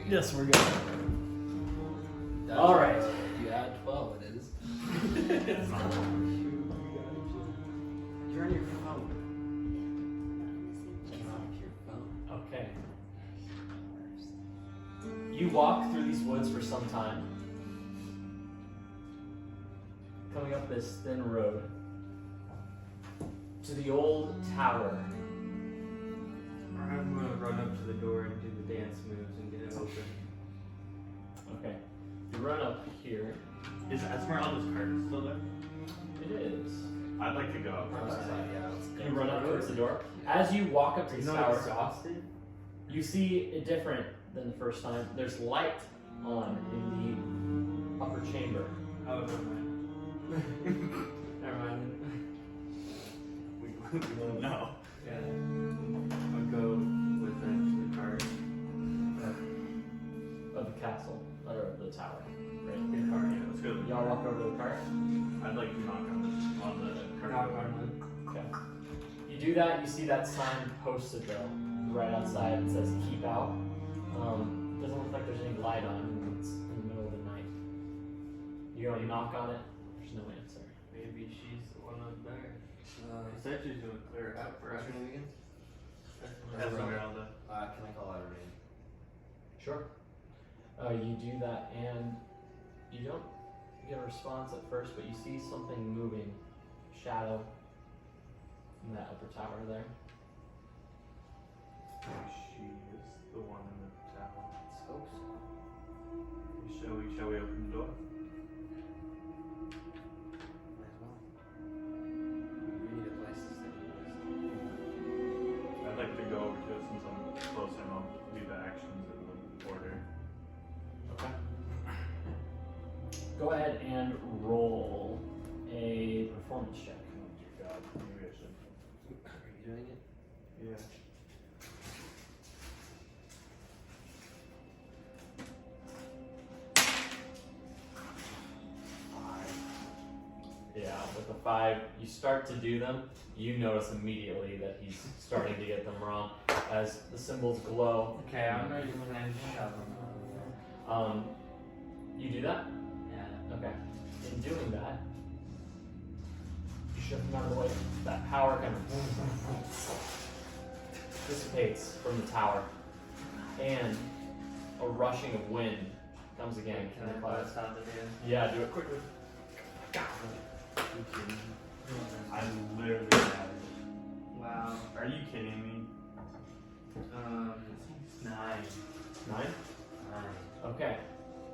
Yes, we're good. All right. You add 12, it is. You're on your phone. Okay. You walk through these woods for some time, coming up this thin road to the old tower. I'm gonna run up to the door and do the dance moves and get it open. Okay. You run up here. Is Esmeralda's cart still there? It is. I'd like to go up. You run up towards the door. As you walk up to Are this you tower, not exhausted? you see it different than the first time. There's light on in the upper chamber. Oh, never mind. Never mind. We won't know. Yeah. I'll go with them to the cart. Of the castle, or of the tower. Right? The cart, yeah, let's go to the Y'all walk over to the cart. I'd like to knock on the cart. Knock on Okay. You do that, you see that sign posted though, right outside. It says keep out. Doesn't look like there's any light on. It's in the middle of the night. You go and knock on it. There's no answer. Maybe she's the one up there. She Can said she's gonna clear it out for us. What's your name again? Esmeralda. Can I call out her name? Sure. You do that and you don't get a response at first, but you see something moving, shadow, in that upper tower there. She is the one in the tower. Let's hope so. Shall we open the door? Might as well. We need a place to stay. I'd like to go over to it since I'm closer and I'll do the actions in the order. Okay. Go ahead and roll a performance check. Oh dear God, maybe I should. Are you doing it? Yeah. Yeah, with the 5, you start to do them. You notice immediately that he's starting to get them wrong as the symbols glow. Okay, I'm ready to shove them. You do that? Yeah. Okay. In doing that, you shove them out of the way. That power kind of dissipates from the tower, and a rushing of wind comes again. Can I bust out the dance? Yeah, do it quickly. I'm literally mad. Wow. Are you kidding me? 9. 9? Okay.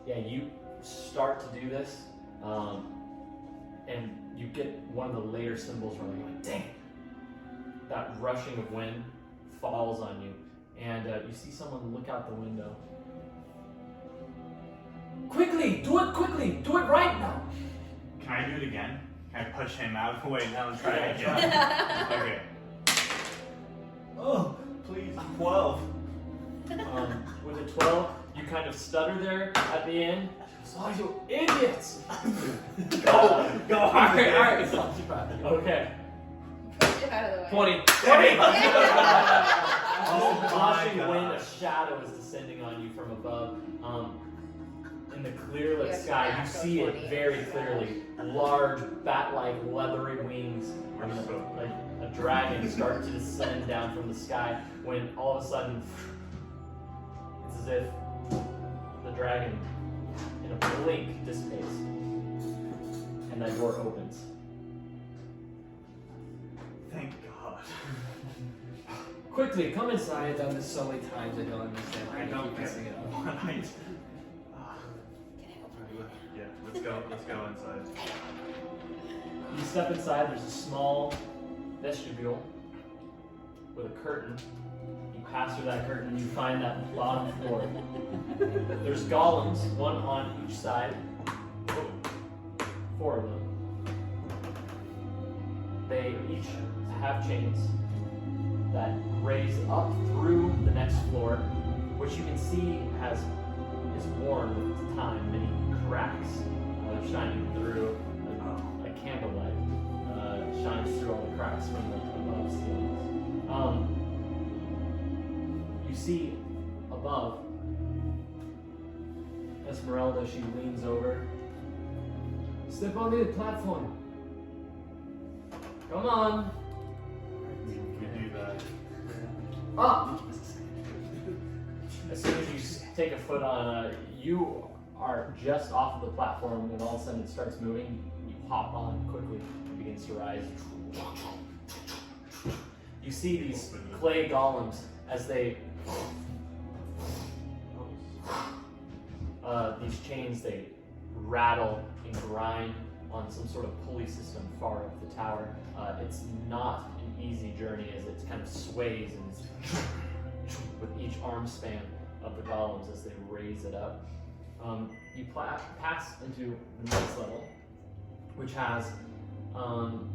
Yeah, you start to do this, and you get one of the later symbols where you're like, dang it. That rushing of wind falls on you, and you see someone look out the window. Quickly! Do it quickly! Do it right now! Can I do it again? Can I push him out of the way now and try it Yeah, again? Okay. Oh, please, 12. With a 12, you kind of stutter there at the end. Oh, you idiots! Go hard. Alright, it's not too bad. Okay. Push it out of the way. 20. Oh my Flashing God. wind, a shadow is descending on you from above. In the clear lit Yes, sky, you natural see it 20. very clearly. Large, bat-like, leathery wings, like a dragon, start to descend down from the sky. When all of a sudden, it's as if the dragon, in a blink, dissipates, and that door opens. Thank God. Quickly, come I inside. have done this so many times, I don't understand why I I don't keep get messing it up. what I Can I open Yeah, let's go inside. You step inside, there's a small vestibule with a curtain. You pass through that curtain and you find that bottom floor. There's golems, one on each side. 4 of them. They each have chains that raise up through the next floor, which you can see is worn with time, many cracks shining through. A candlelight shines through all the cracks from the above ceilings. You see above Esmeralda, she leans over. Step on the platform. Come on. We do that. Up! As soon as you take a foot on, you are just off of the platform, and all of a sudden it starts moving. You hop on quickly. It begins to rise. You see these clay golems as they these chains, they rattle and grind on some sort of pulley system far up the tower. It's not an easy journey as it kind of sways and it's with each arm span of the golems as they raise it up. You pass into the next level, which has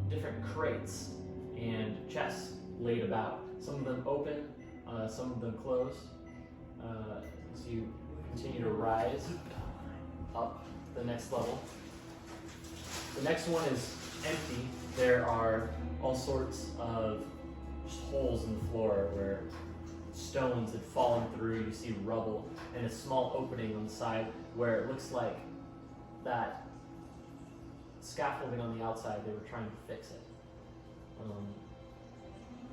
different crates and chests laid about. Some of them open, some of them closed. As you continue to rise up the next level. The next one is empty. There are all sorts of just holes in the floor where stones had fallen through. You see rubble and a small opening on the side where it looks like that scaffolding on the outside, they were trying to fix it.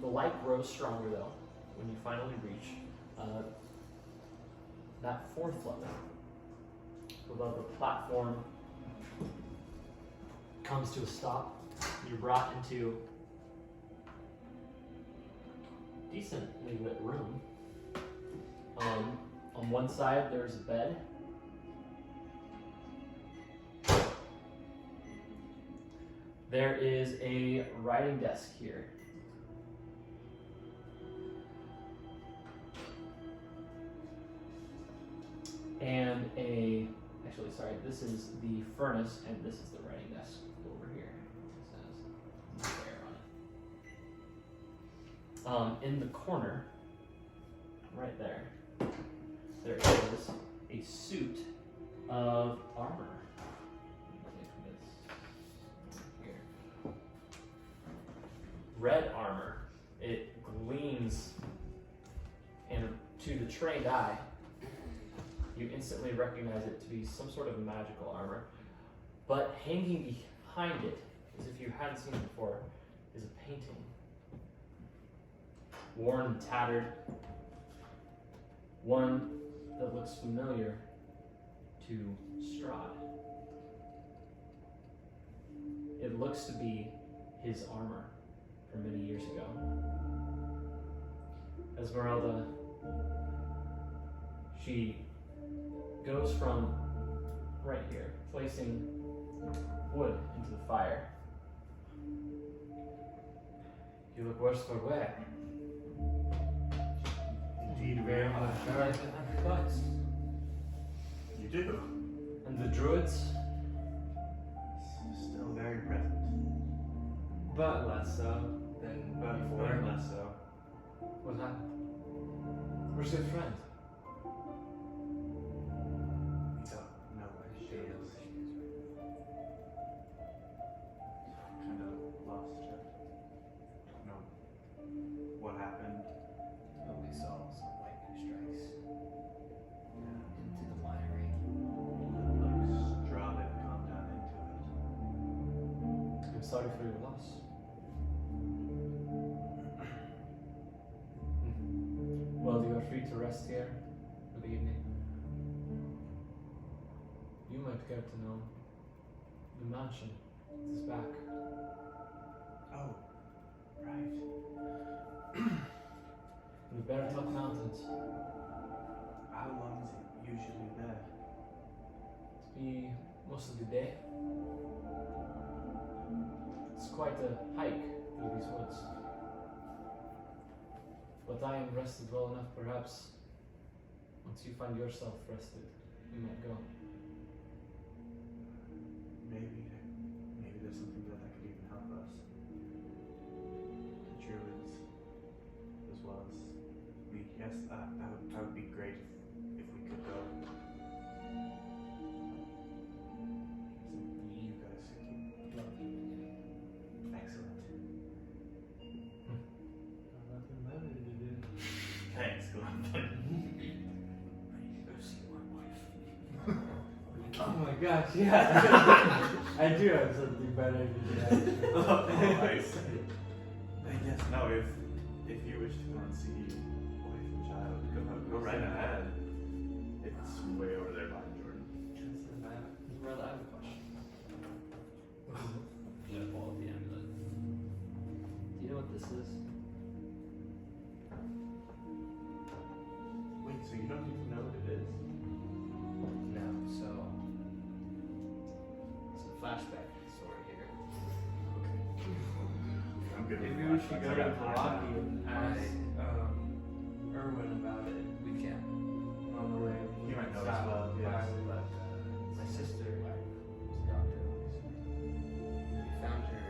The light grows stronger though when you finally reach that fourth level. Above the platform comes to a stop. You're brought into a decently lit room. On one side there's a bed. There is a writing desk here. And actually, sorry, this is the furnace, and this is the writing desk over here. It says there on it. In the corner, right there, there is a suit of armor. Here. Red armor. It gleams, and to the trained eye, you instantly recognize it to be some sort of magical armor. But hanging behind it, as if you hadn't seen it before, is a painting. Worn and tattered. One that looks familiar to Strahd. It looks to be his armor from many years ago. Esmeralda, she goes from right here, placing wood into the fire. You look worse for wear. Indeed, very much. But, You do. and the druids, Still very present. But less so than But before. very less so. what happened? Where's your friend? We don't know where she is. Kind of lost her. Don't know what happened. But we saw some lightning strikes Yeah. into the winery. Like Strahd had gone down into it. I'm sorry for your loss. Well, you are free to rest here for the evening. You might care to know the mansion is back. Oh, right. In the Beartop Mountains. How long is it usually there? To be most of the day. It's quite a hike through these woods. But I am rested well enough, perhaps once you find yourself rested, you might go. Maybe there's something that could even help us. The druids, as well as me. Yes, that would be great if we could go. You guys keep excellent. Thanks, Glenn. I need to go see my wife. gosh, yeah. I do have something better to do. Oh, I see. Yes, no, if you wish to go and see wife and child, go right ahead. It's way over there by Jordan. Well, I have a question. I'm gonna pull out the amulet. Do you know what this is? Wait, so you don't even know what it is? No, so it's a flashback story here. I'm good with Maybe we should go to flashbacks. I got Vallaki and ask Erwin about it We can. on the way. He might know as south. well, yes. But my sister was a doctor. We found her.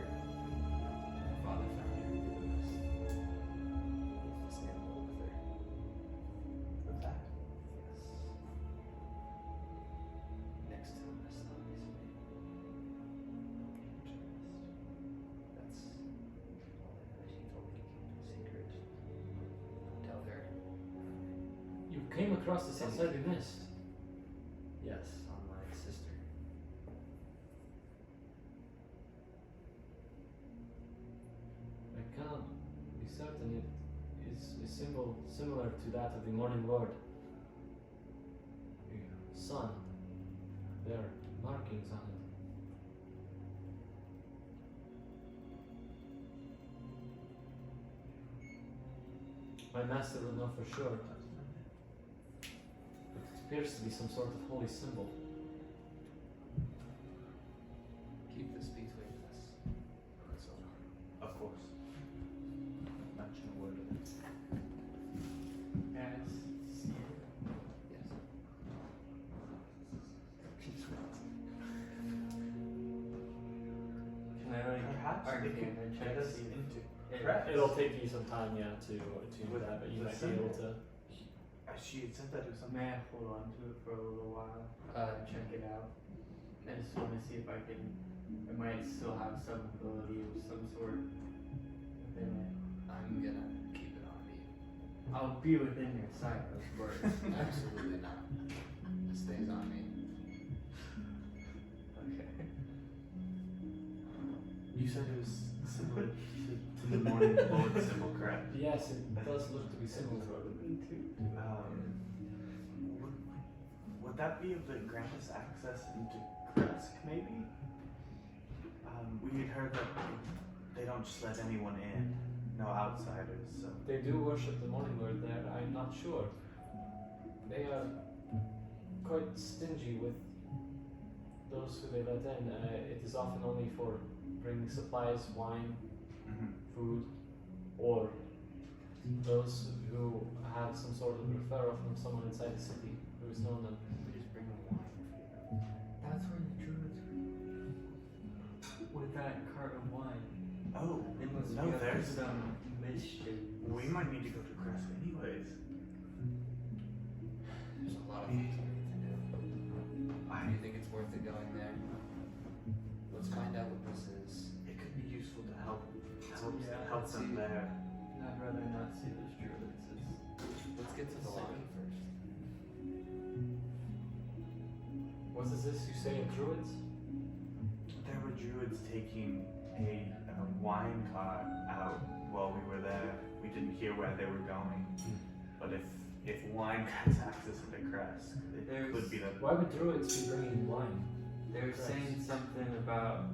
My father found her in the nest. He's just getting old with her. What's that? Yes. Next to the nest, obviously. That's all that she told me to keep a secret. Don't tell her. You came across this outside the nest? Yes, on my sister. I cannot be certain it is a symbol similar to that of the Morning Lord. The sun. There are markings on it. My master would know for sure. But it appears to be some sort of holy symbol. Keep this between us. That's all. Of course. Mention a word of it. Yes. Yes. Can I like Perhaps arcane it could and get check to us see into if Crest. It'll take you some time, yeah, to do With that, but you the might be able symbol. to. She had said that it was something. May I hold on to it for a little while? Check it out. I just want to see if I might still have some ability of some sort within it. I'm gonna keep it on me. I'll be within your sight, of course. Absolutely not. It stays on me. Okay. You said it was similar to the morning Lord symbol, correct? Yes, it does look to be similar to it. Would that be able to grant us access into Kresk, maybe? We had heard that they don't just let anyone in, no outsiders, so. They do worship the Morning Lord there, I'm not sure. They are quite stingy with those who they let in. It is often only for bringing supplies, wine, food, or those who have some sort of referral from someone inside the city who has known them. We just bring them wine. That's where the druids with that cart of wine. Oh, They must no, be up to there's some mischief. we might need to go to Kresk anyways. There's a lot of things we need to do. Do you think it's worth it going there? Let's find out what this is. It could be useful to help Yeah, help let's them see. there. I'd rather not see those druids. Let's get to the Second. line first. What is this you say of druids? There were druids taking a wine cart out while we were there. We didn't hear where they were going, but if wine grants access into Kresk, it could be that. Why would druids be bringing wine? They're Christ. saying something about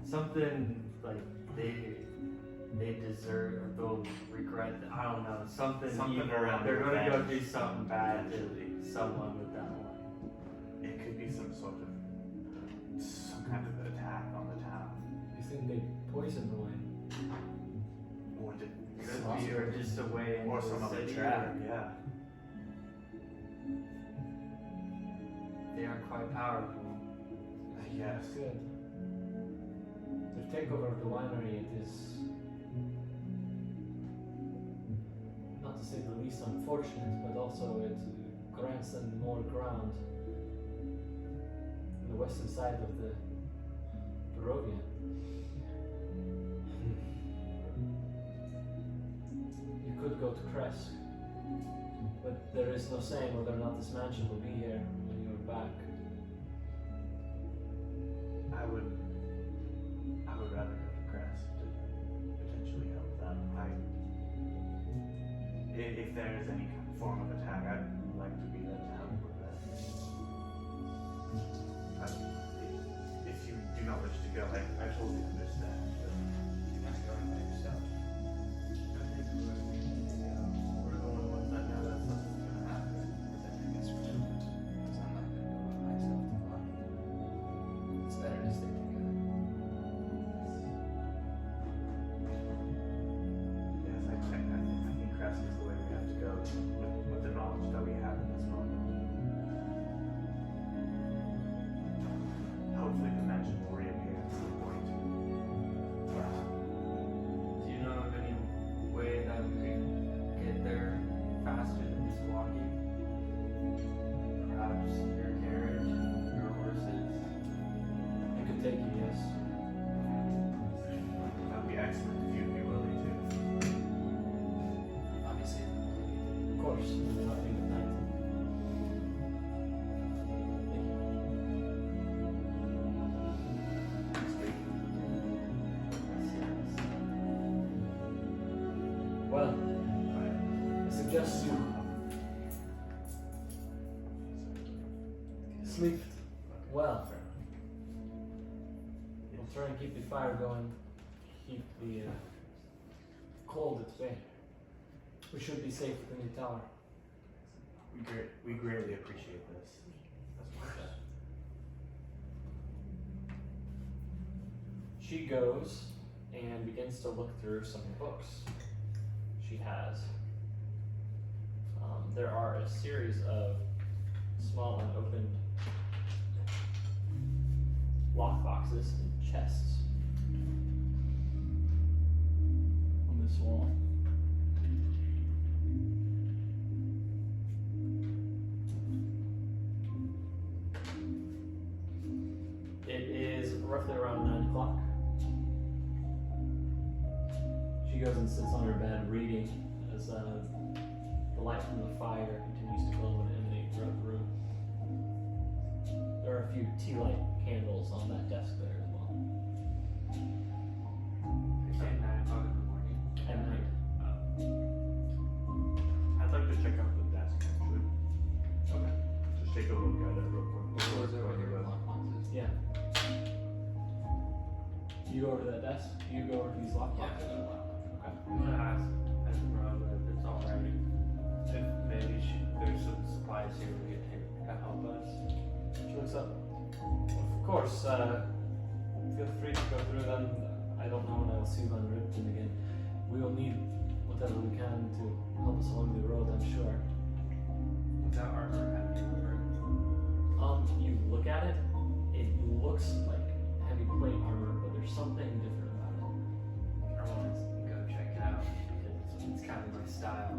something like they deserve or they'll regret. I don't know, something evil. around They're gonna go revenge, do something bad potentially. to someone with that one. It could be some kind of attack on the town, You think they poisoned the wine? or did Could be, or just a way into or the some other city, trap. or Yeah. they are quite powerful. Yes. That's good. The takeover of the winery, it is, not to say the least unfortunate, but also it grants them more ground on the western side of the Barovia. You could go to Kresk, but there is no saying whether or not this mansion will be here when you're back. I would rather go to Crest to potentially help them. If there is any kind of form of attack, I'd like to be there to help with that. If you do not wish to go, I totally understand. But You're not going by yourself. I think we're the only ones that know that something's gonna happen. But then I guess we're two. Because I'm not going to go by myself to Vallaki. It's better to stay together. yes, I think Crest is the way we have to go with the knowledge that we have in this moment. Hopefully the mansion will reappear at some point. Do you know of any way that we could get there faster than just walking? Perhaps your carriage, your horses? I could take you, yes. That would be excellent if you'd be willing to. Obviously, Of course, we're not doing it night. Thank you. Well, I suggest you sleep well. We'll try and keep the fire going, keep the cold at bay. We should be safe within the tower. We greatly appreciate this. She goes and begins to look through some books she has. There are a series of small unopened lockboxes and chests on this wall. It is roughly around 9 o'clock. She goes and sits on her bed reading as the light from the fire continues to glow and emanate throughout the room. There are a few tea light candles on that desk there as well. You're saying 9 o'clock in the morning? At night. I'd like to check out the desk actually. Okay. Just take a look at it real quick. what was over here? Lockboxes? Yeah. You go over to that desk? You go over to these lockboxes? Yeah, Okay. I'm gonna ask Esmeralda if it's alright. If maybe there's some supplies here we could take to help us. She looks up. Of course, feel free to go through them. I don't know when I will see Van Ripton again. We will need whatever we can to help us along the road, I'm sure. Without armor heavy armor. You look at it, it looks like heavy plate armor, but there's something different about it. I want to go check it out. It's kind of my style.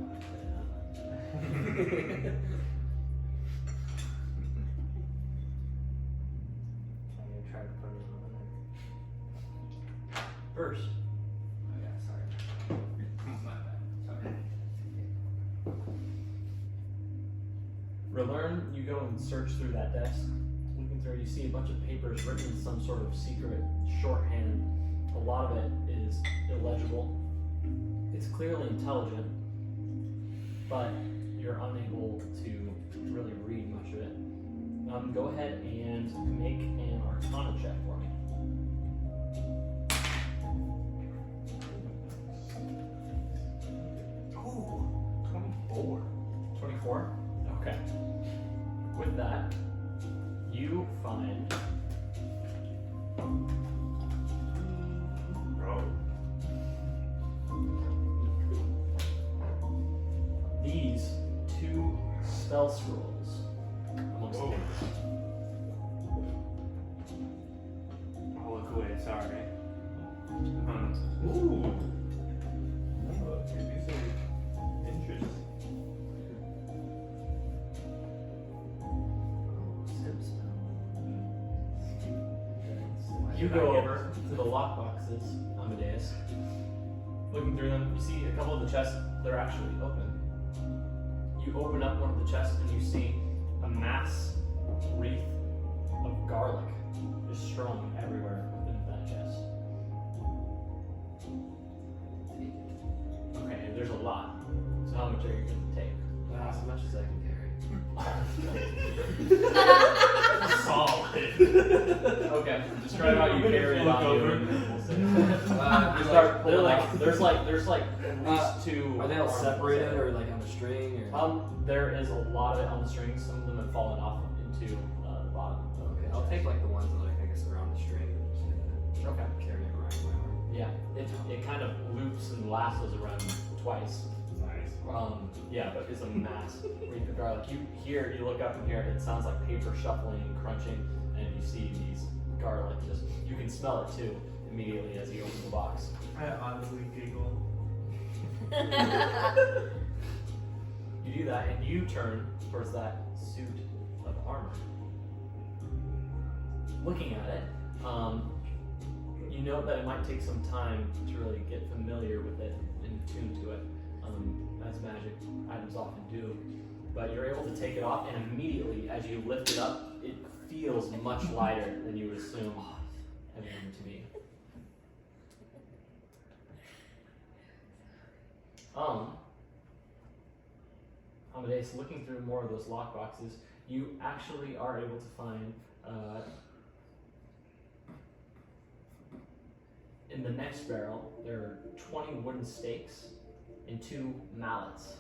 I'm gonna try to put it on there. First, Oh yeah, sorry. My bad. Sorry. Relearn, you go and search through that desk. Looking through, you see a bunch of papers written in some sort of secret shorthand. A lot of it is illegible. It's clearly intelligent, but you're unable to really read much of it. Go ahead and make an Arcana check for me. Ooh, 24. 24? Okay. With that, you find Bro. these 2 spell scrolls amongst the Whoa. papers. I'll look away, sorry. Ooh. Oh, these are interesting. You go over to the lockboxes, Amadeus. Looking through them, you see a couple of the chests, they're actually open. You open up one of the chests and you see a mass wreath of garlic is strung everywhere within that chest. Okay, there's a lot. So how much are you going to take? As much as I can carry. Solid. Okay, describe how you carry it on you. And we'll see. You start pulling out. There's like at least two. Are they all arms separated there. or like on a string? Or? There is a lot of it on the strings. Some of them have fallen off into the bottom. Okay, I'll take like the ones that like I guess are on the string. Okay. Carry it around my arm. Yeah, it kind of loops and lassos around twice. Nice. Yeah, but it's a mass wreath of garlic. You look up and hear it sounds like paper shuffling and crunching, and you see these garlic just, you can smell it too immediately as you open the box. I honestly giggle. You do that and you turn towards that suit of armor. Looking at it, you note that it might take some time to really get familiar with it and tune to it, as magic items often do. But you're able to take it off, and immediately, as you lift it up, it feels much lighter than you would assume heavy armor to be. Amadeus, looking through more of those lockboxes, you actually are able to find in the next barrel, there are 20 wooden stakes and 2 mallets.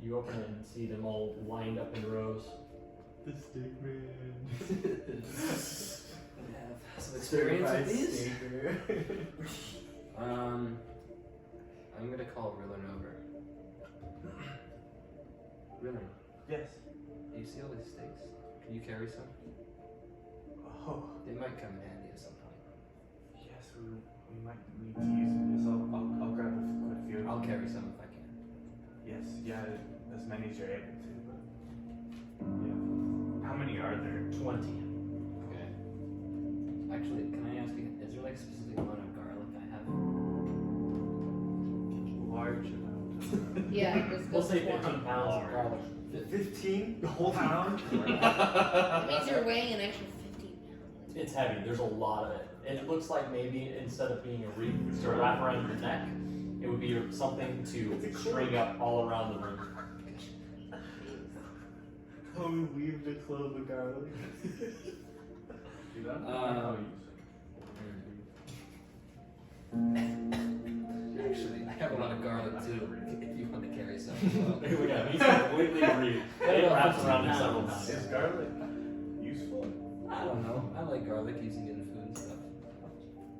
You open it and see them all lined up in rows. The stick man. I have some experience with these. I'm gonna call Rillen over. Rillen, Yes. do you see all these stakes? Can you carry some? Oh, They might come in handy at some point. yes, we might need to use this. I'll grab quite a few. of I'll them. carry some if I can. Yes, yeah, as many as you're able to, but yeah. How many are there? 20. Okay. Actually, can I ask you, is there like a specific amount of garlic I have? Large amount. Yeah, just We'll go say for 15 pounds of garlic. 15? The whole pound? That means you're weighing an extra 15 pounds. It's heavy, there's a lot of it. And it looks like maybe instead of being a wreath to wrap around your neck, it would be something to string up all around the room. How we weave the clove of garlic. Do that? Actually, I have a lot of garlic too. If you want to carry some as well. Yeah, he's completely wreathed. It wraps around him several times. Is garlic useful? I don't know. I like garlic using it in food and stuff.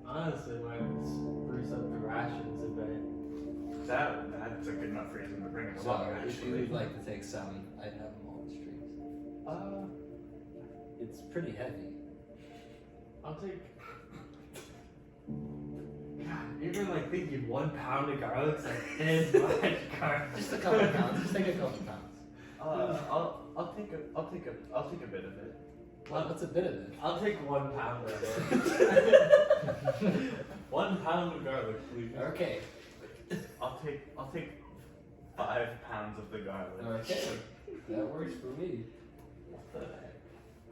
Honestly, might spruce up the rations a bit. That's a good enough reason to bring it So along, if you actually. would like to take some, I'd have them all in strings. It's pretty heavy. I'll take. God, even like thinking 1 pound of garlic's like this much garlic. Just a couple pounds. Just take a couple pounds. I'll take a bit of it. What's a bit of it? I'll take 1 pound of it. 1 pound of garlic, please. Okay. I'll take 5 pounds of the garlic. Okay. That works for me.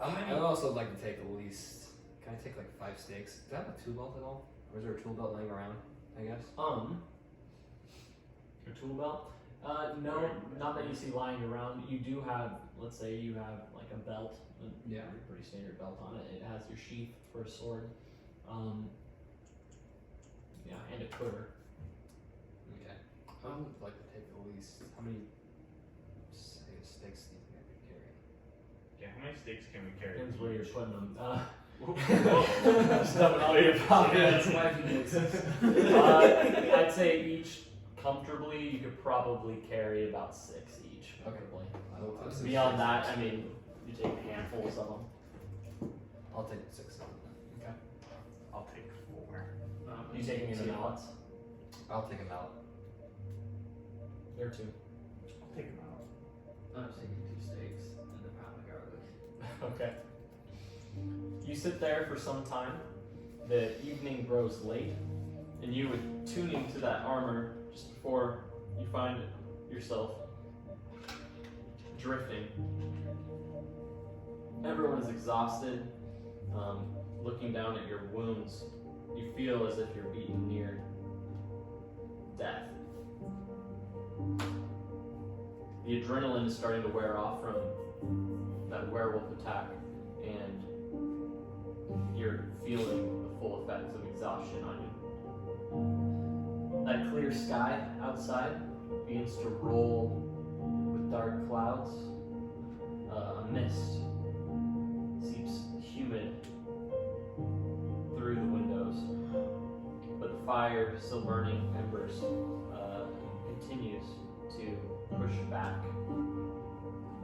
I would also like to take at least. Can I take like 5 steaks? Do I have a tool belt at all? Or is there a tool belt laying around? I guess. Your tool belt? No, not that you see lying around. You do have, let's say you have like a belt, Yeah. a pretty standard belt on it. It has your sheath for a sword, yeah, and a quiver. Okay. I would like to take at least. How many steaks do you think I could carry? Yeah, how many steaks can we carry? Depends where you're putting them. Stuffing all your pockets. I'd say each comfortably, you could probably carry about 6 each. Comfortably. Beyond that, I mean, you take handfuls of them. I'll take 6 of them. Okay. I'll take 4. You taking any mallets? I'll take them out. There are 2. I'll take them out. I'm taking 2 steaks and a pound of garlic. Okay. You sit there for some time. The evening grows late, and you, tuning to that armor just before you find yourself drifting Everyone is exhausted. Looking down at your wounds, you feel as if you're beaten near death. The adrenaline is starting to wear off from that werewolf attack, and you're feeling the full effects of exhaustion on you. That clear sky outside begins to roll with dark clouds. A mist seeps humid through the windows, but the fire, still burning embers, continues to push back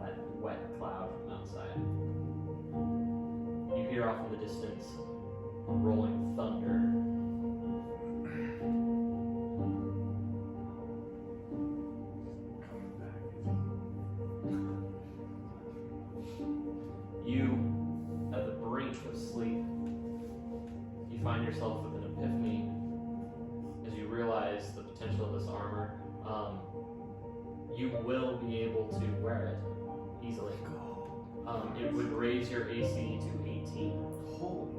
that wet cloud from outside. You hear off in the distance a rolling thunder. Coming back. You, at the brink of sleep, you find yourself with an epiphany as you realize the potential of this armor. You will be able to wear it easily. It would raise your AC to 18.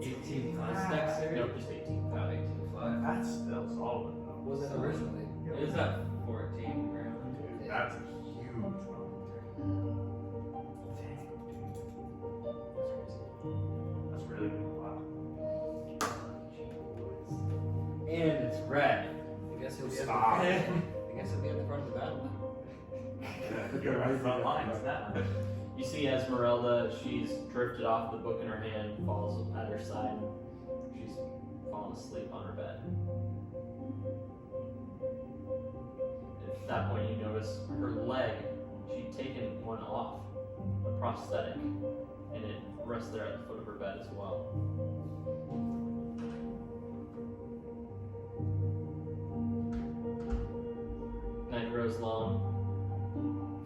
18 plus dexterity? Nope, just 18. About 18 flat. That's still solid though. Was it originally? It was at 14 apparently. Dude, that's a huge bump. Dang, dude. That's really good. Wow. And it's red. I guess he'll be at the Stop. front. I guess he'll be at the front of the battle now. You're right front lines now. You see Esmeralda, she's drifted off, the book in her hand falls at her side. She's fallen asleep on her bed. At that point you notice her leg, she'd taken one off, a prosthetic, and it rests there at the foot of her bed as well. Night grows long.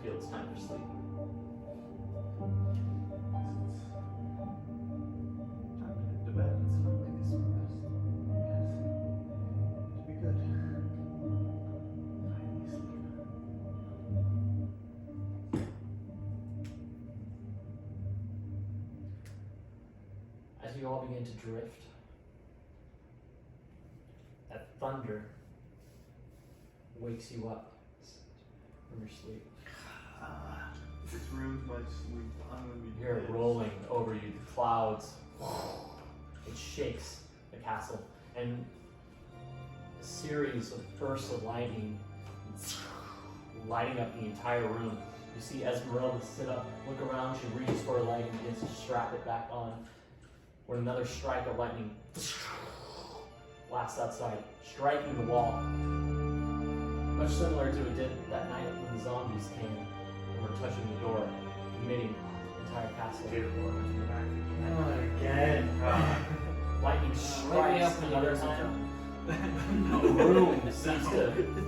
Feel it's time for sleep. Time to hit the bed. It's not like this one is. Yes. To be good. Finally sleep. As you all begin to drift, that thunder wakes you up from your sleep. This ruins my sleep. I'm gonna be You hear it pissed. rolling over you, the clouds. It shakes the castle, and a series of bursts of lightning lighting up the entire room. You see Esmeralda sit up, look around, she reaches for her leg and begins to strap it back on. When another strike of lightning blasts outside, striking the wall. Much similar to it did that night when the zombies came and were touching the door, emitting the entire castle. Dear Lord, let's go back. Not again. Lightning Light me strikes up when you another lose time. The room seems to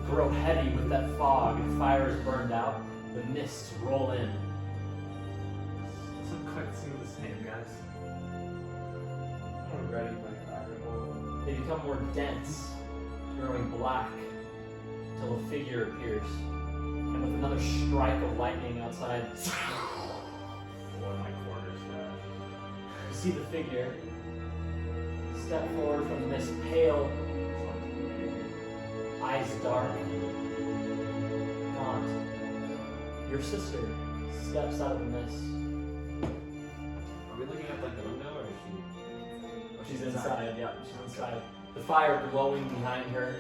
grow heavy with that fog, and fire is burned out. The mists roll in. Doesn't quite seem the same, guys. I'm ready my fireball. They become more dense, growing black, till a figure appears. And with another strike of lightning outside, One of my quarters you see the figure step forward from the mist, pale, eyes dark, gaunt. Your sister steps out of the mist. Are we looking at like the window or is she? Oh, She's inside, yeah, she's inside. The fire glowing behind her.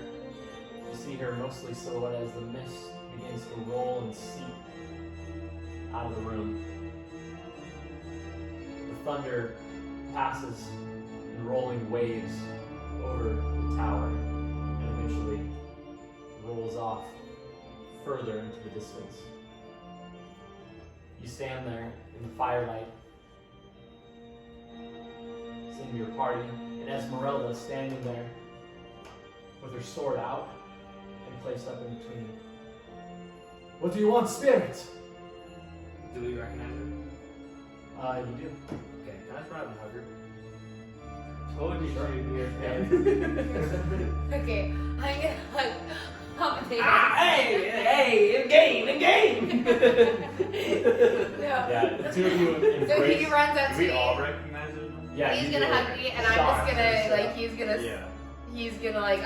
You see her mostly silhouette as the mist begins to roll and seep out of the room. The thunder passes in rolling waves over the tower and eventually rolls off further into the distance. You stand there in the firelight, seeing your party, and Esmeralda standing there with her sword out and placed up in between. What do you want, spirit? Do we recognize her? You do. Okay, can I just run up and hug her? Told you she'd be okay. Okay, I'm gonna commentator. Hey, in game. Yeah. Yeah, the two of you embrace. So he runs up Do to we me. all recognize him? Yeah, He's you gonna do hug it. me, and I'm Shock. just gonna like Yeah. he's gonna like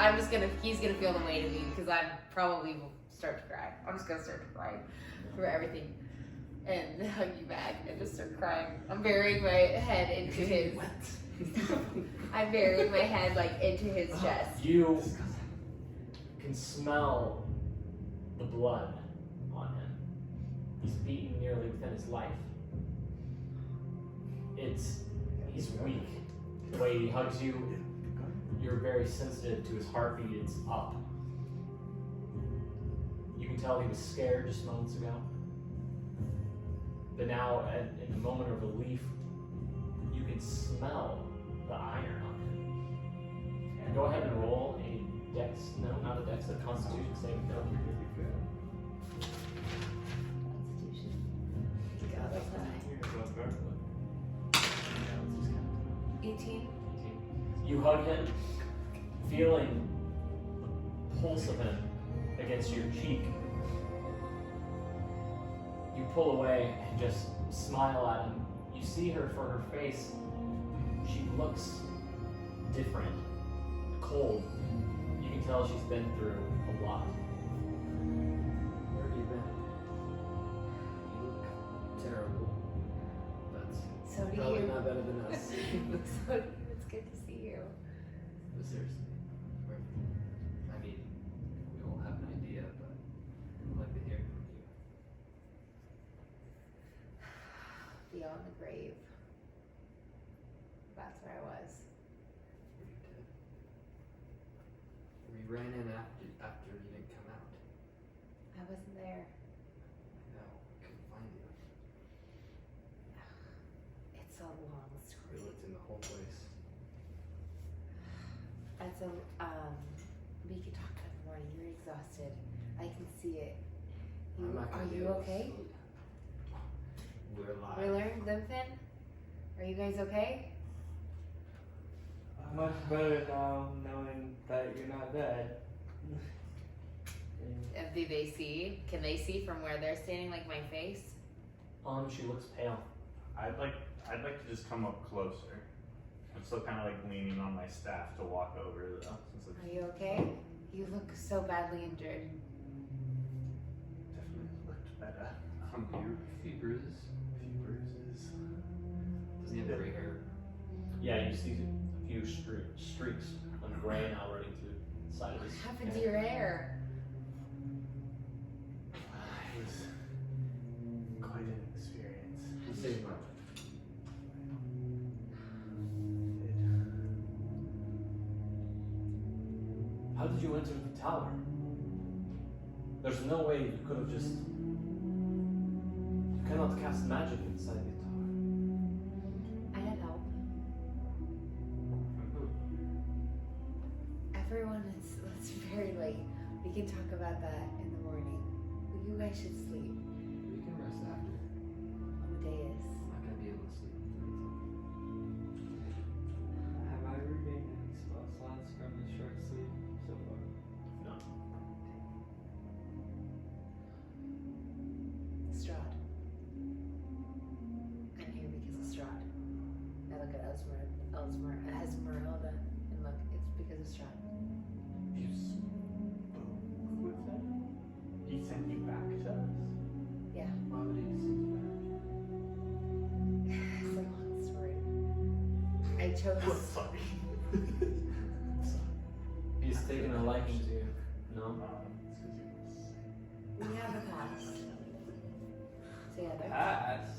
he's gonna feel the weight of me because I probably will start to cry. I'm just gonna start to cry for everything and hug you back and just start crying. I'm burying my head into his. I'm burying my head like into his chest. You can smell the blood on him. He's beaten nearly within his life. He's weak. The way he hugs you, you're very sensitive to his heartbeat. It's up. You can tell he was scared just moments ago. But now, in the moment of relief, you can smell the iron on him. And go ahead and roll a dex. No, not a dex, a constitution saving throw. Constitution. God, that's high. 18. You hug him, feeling the pulse of him against your cheek. You pull away and just smile at him. You see her for her face. She looks different, cold. You can tell she's been through a lot. Where have you been? You look terrible. But So do probably you. not better than us. So it's good to see you. But seriously, I mean, we all have an idea, but I'd like to hear it from you. Beyond the grave. That's where I was. We did. We ran in after you didn't come out. I wasn't there. I know, we couldn't find you. It's a long We story. looked in the whole place. That's a we could talk about it more. You're exhausted. I can see it. I'm not Are gonna be you able to okay? sleep. We're alive. Wheeler, Limpin? Are you guys okay? Much better now knowing that you're not dead. Do they see? Can they see from where they're standing, like my face? She looks pale. I'd like to just come up closer. I'm still kind of like leaning on my staff to walk over though, since Are it's you okay? You look so badly injured. definitely looked better. Few bruises. Few bruises. Does he have gray hair? Yeah, you see a few streaks of gray now running through the side of his What happened to head. your hair? It was quite an experience. Save my How did you enter the tower? There's no way you could have just... You cannot cast magic inside the tower. I had help. From who? Everyone is it's very late. We can talk about that in the morning. You guys should sleep. We can rest after. What the day is. I'm not gonna be able to sleep until Have I regained any spell slots from the short sleep so far? No. Strahd. I'm here because of Strahd. I look at Esmeralda, and look, it's because of Strahd. You spoke with him? He sent you back to us? Yeah, Why would he send you back? it's a long story. I chose. Sorry. He's taken a liking to you. No? It's 'cause you were sick. We have a past together Past?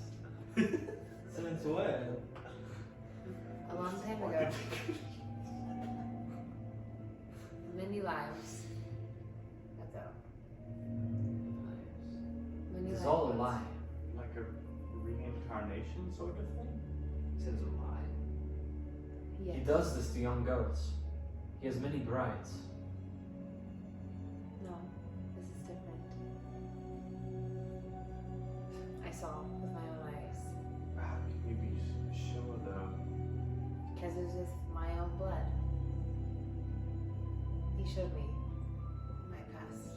Since when? a long time ago. Many lives. That's all. Many It's all a lives. lie. Like a reincarnation sort of thing? Says a lie. Yes. He does this to young goats. He has many brides. No, this is different. I saw with my own eyes. How can you be sure though? Because it was just my own blood. He showed me my past.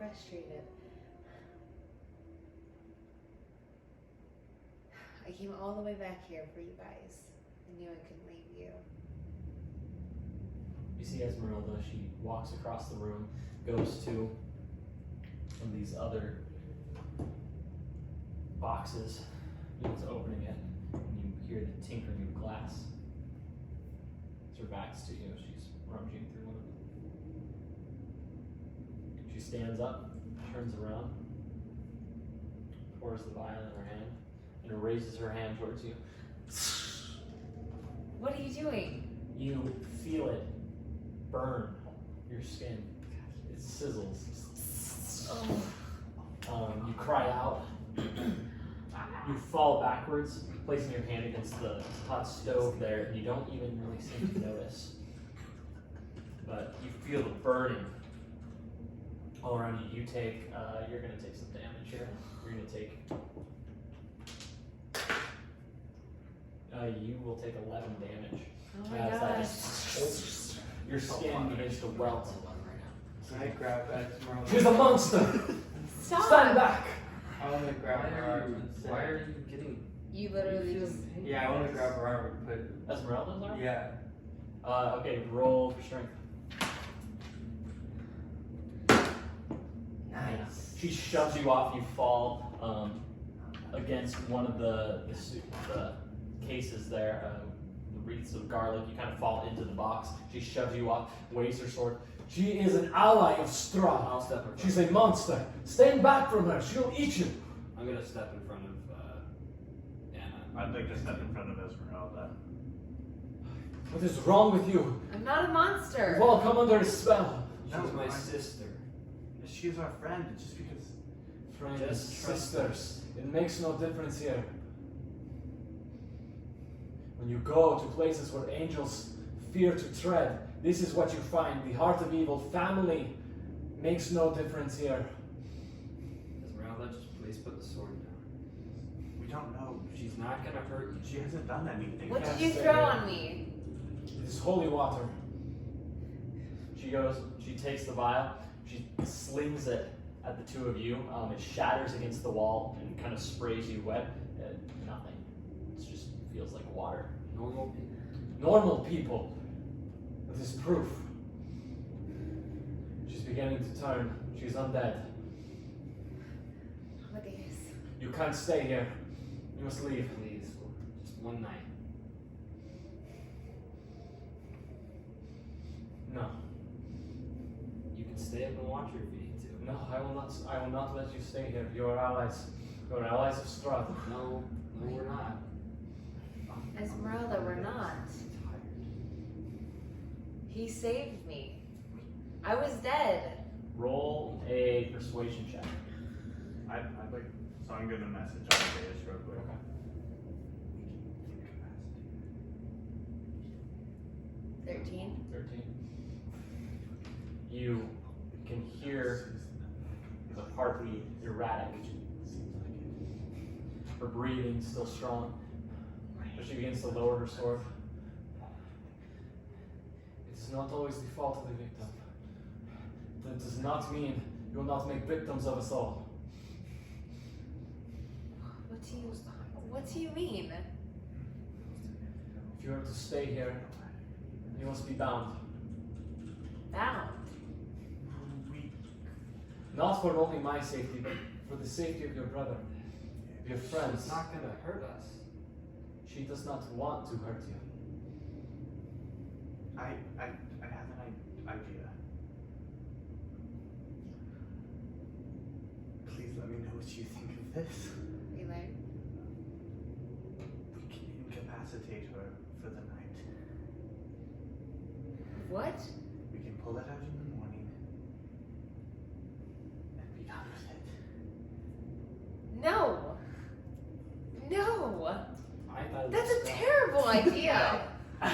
frustrated. I came all the way back here for you guys. I knew I couldn't leave you. You see Esmeralda, she walks across the room, goes to one of these other boxes, begins opening it, and you hear the tinkering of glass. As her back's to you, she's rummaging through one of them. She stands up, turns around, pours the vial in her hand, and raises her hand towards you. What are you doing? You feel it burn your skin. It sizzles. Oh. You cry out. You fall backwards, placing your hand against the hot stove there, and you don't even really seem to notice. But you feel the burning all around you. You take, you're going to take some damage here. You're going to take, you will take 11 damage. Oh my As that gosh. just, your skin begins to welt. Can I grab Esmeralda? She's a monster! Stop! Stand back! I want to grab her arm and say. Why are you getting? You literally just. Yeah, I want to grab her arm and put. Esmeralda's arm? Yeah. Okay, roll for strength. Nice. She shoves you off, you fall against one of the cases there, the wreaths of garlic. You kind of fall into the box. She shoves you off, waves her sword. She is an ally of Strahd. I'll step in front. She's a monster. Stand back from her. She'll eat you. I'm gonna step in front of Anna. I'd like to step in front of Esmeralda. What is wrong with you? I'm not a monster. You've all come under a spell. She's No, my I- sister. She's our friend, just because. Friends, Just trust sisters, it makes no difference here. When you go to places where angels fear to tread, this is what you find. The heart of evil, family, makes no difference here. Esmeralda, just please put the sword down. We don't know. She's not gonna hurt you. She hasn't done anything. What yet. did you throw on me? It is holy water. She goes, she takes the vial, she slings it at the two of you. It shatters against the wall and kind of sprays you wet. Nothing. It just feels like water. Normal people. Normal people. That is proof. She's beginning to turn. She's undead. Amadeus. You can't stay here. You must leave. Please, just one night. No. You can stay up and watch her if you need to. No, I will not. I will not let you stay here. You are allies. You are allies of Strahd. No, we're not. Esmeralda, we're not. I'm tired. He saved me. I was dead. Roll a persuasion check. I'd like. So I'm gonna message Amadeus real quick. Okay. 13. 13. You can hear the heartbeat erratic. Her breathing still strong. But she begins to lower her sword. It is not always the fault of the victim. That does not mean you will not make victims of us all. What do you mean? If you are to stay here, you must be bound. Bound. Not for only my safety, but for the safety of your brother, of your friends. She's not gonna hurt us. She does not want to hurt you. I have an idea. Please let me know what you think of this. Eli. We can incapacitate her for the night. What? We can pull it out in the morning and be done with it. No. No. I thought That's it a was terrible idea. I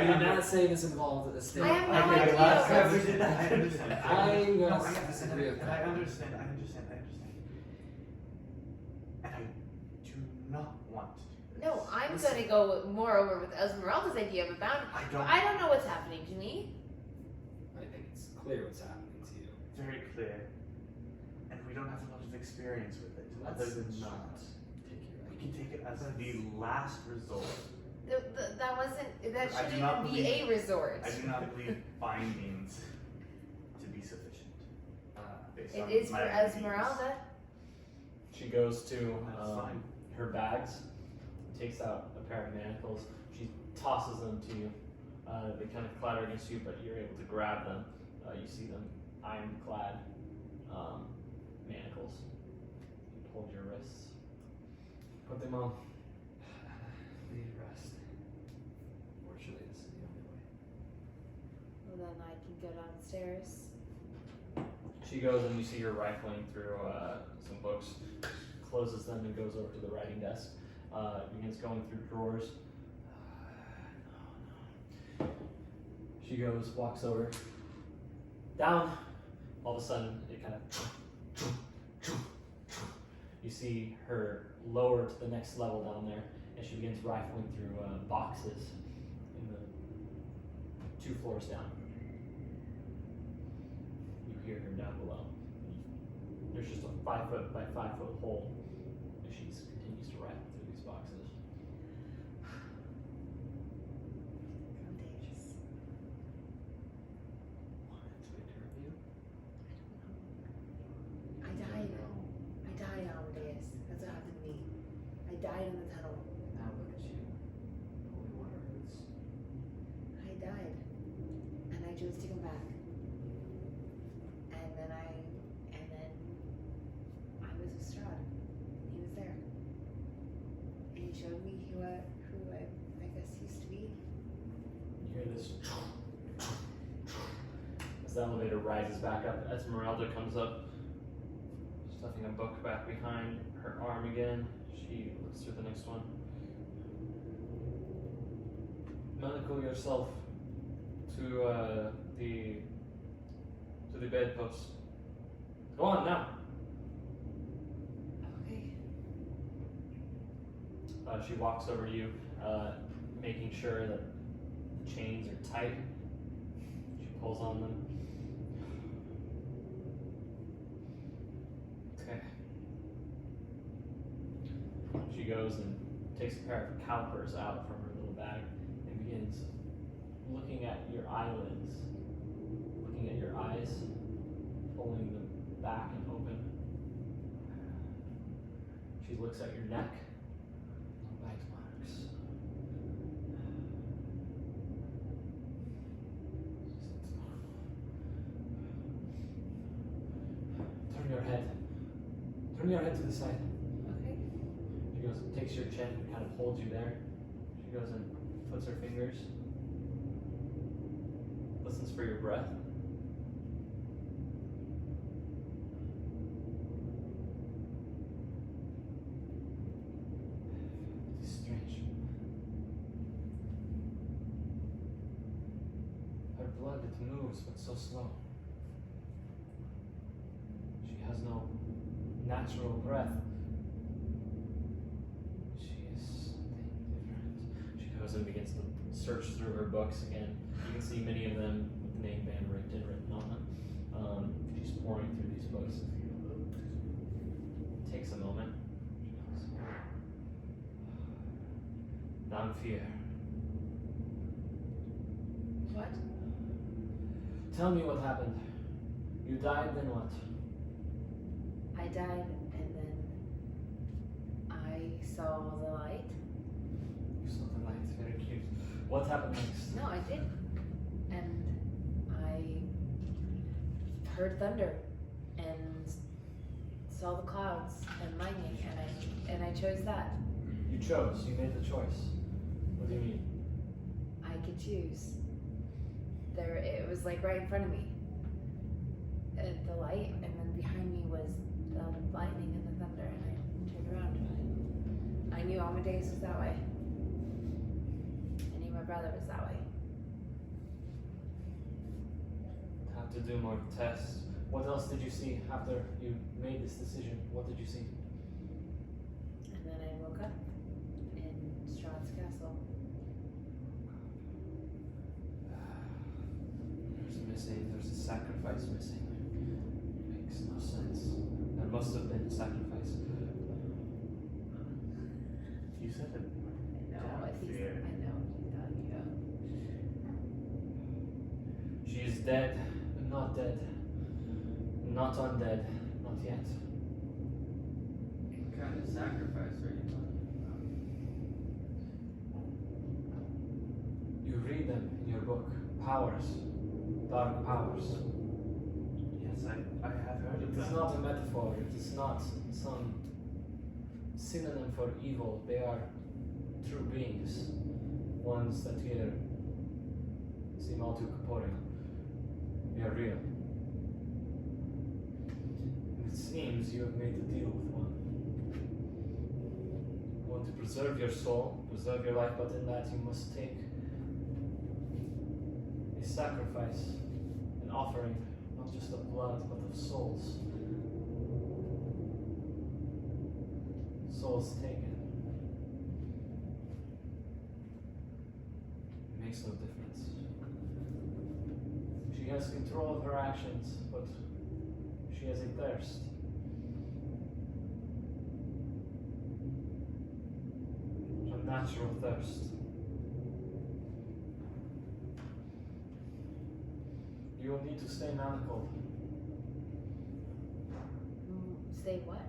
did not say this involved at this stage. I have no Okay, idea. last time we did that, I understand. I'm No, gonna I disagree with and that. I understand. And I do not want to do this. No, I'm gonna go more over with Esmeralda's idea of a bound. I don't know what's happening to me. I think it's clear what's happening to you. very clear. don't have a lot of experience with it. Let's Other than not that, take your we can take it as the last resort. That wasn't. That I do shouldn't not even be a resort. I do not believe bindings to be sufficient. Based It on is for my Esmeralda. She goes to That's fine. her bags, takes out a pair of manacles. She tosses them to you. They kind of clatter against you, but you're able to grab them. You see them ironclad manacles. You hold your wrists. Put them on. I need rest. Fortunately, this is the only way. Well, then I can go downstairs. She goes and you see her rifling through some books, closes them and goes over to the writing desk. Begins going through drawers. No. She goes, walks over, down. All of a sudden, it kind of. You see her lower to the next level down there, and she begins rifling through boxes in the 2 floors down. You hear her down below. There's just a 5 foot by 5 foot hole as she continues to rifle through these boxes. Contagious. Wanted to interview? I died. I died, Amadeus. That's what happened to me. I died in the tunnel. Now look at you. Holy water roots. I died. And I chose to come back. And then I was with Strahd. He was there. And he showed me who I guess used to be. You hear this as the elevator rises back up. Esmeralda comes up, stuffing a book back behind her arm again. She looks through the next one. Manacle yourself to the bedpost. Go on now. Okay. She walks over to you, making sure that the chains are tight. She pulls on them. Okay. She goes and takes a pair of calipers out from her little bag and begins looking at your eyelids, looking at your eyes, pulling them back and open. She looks at your neck. No bite marks. Turn your head. Turn your head to the side. Okay. She goes and takes your chin and kind of holds you there. She goes and puts her fingers. Listens for your breath. It's strange. Her blood, it moves, but so slow. She has no natural breath. She is something different. She goes and begins to search through her books again. You can see many of them with the name band written on them. She's pouring through these books. Takes a moment. She goes, Damphir. What? Tell me what happened. You died, then what? I died and then I saw the light. You saw the light, very cute. What happened next? No, I didn't. And I heard thunder and saw the clouds and lightning and I chose that. You chose, you made the choice. What do you mean? I could choose. There, it was like right in front of me. The light, and then behind me was the lightning and the thunder, and I turned around. I knew Amadeus was that way. I knew my brother was that way. Have to do more tests. What else did you see after you made this decision? What did you see? And then I woke up in Strahd's castle. There's a sacrifice missing. Makes no sense. There must have been a sacrifice. You said it. I know what he's. Fear. I know what he's talking about. She is dead, not dead. Not undead, not yet. What kind of sacrifice are you talking about? You read them in your book. Powers. Dark powers. Yes, I have heard It of is that. not a metaphor. It is not some synonym for evil. They are true beings. Ones that here seem all too corporeal. They are real. And it seems you have made a deal with one. You want to preserve your soul, preserve your life, but in that you must take a sacrifice, an offering, not just of blood, but of souls. Souls taken. It makes no difference. She has control of her actions, but she has a thirst. A natural thirst. You will need to stay manacled. Say what?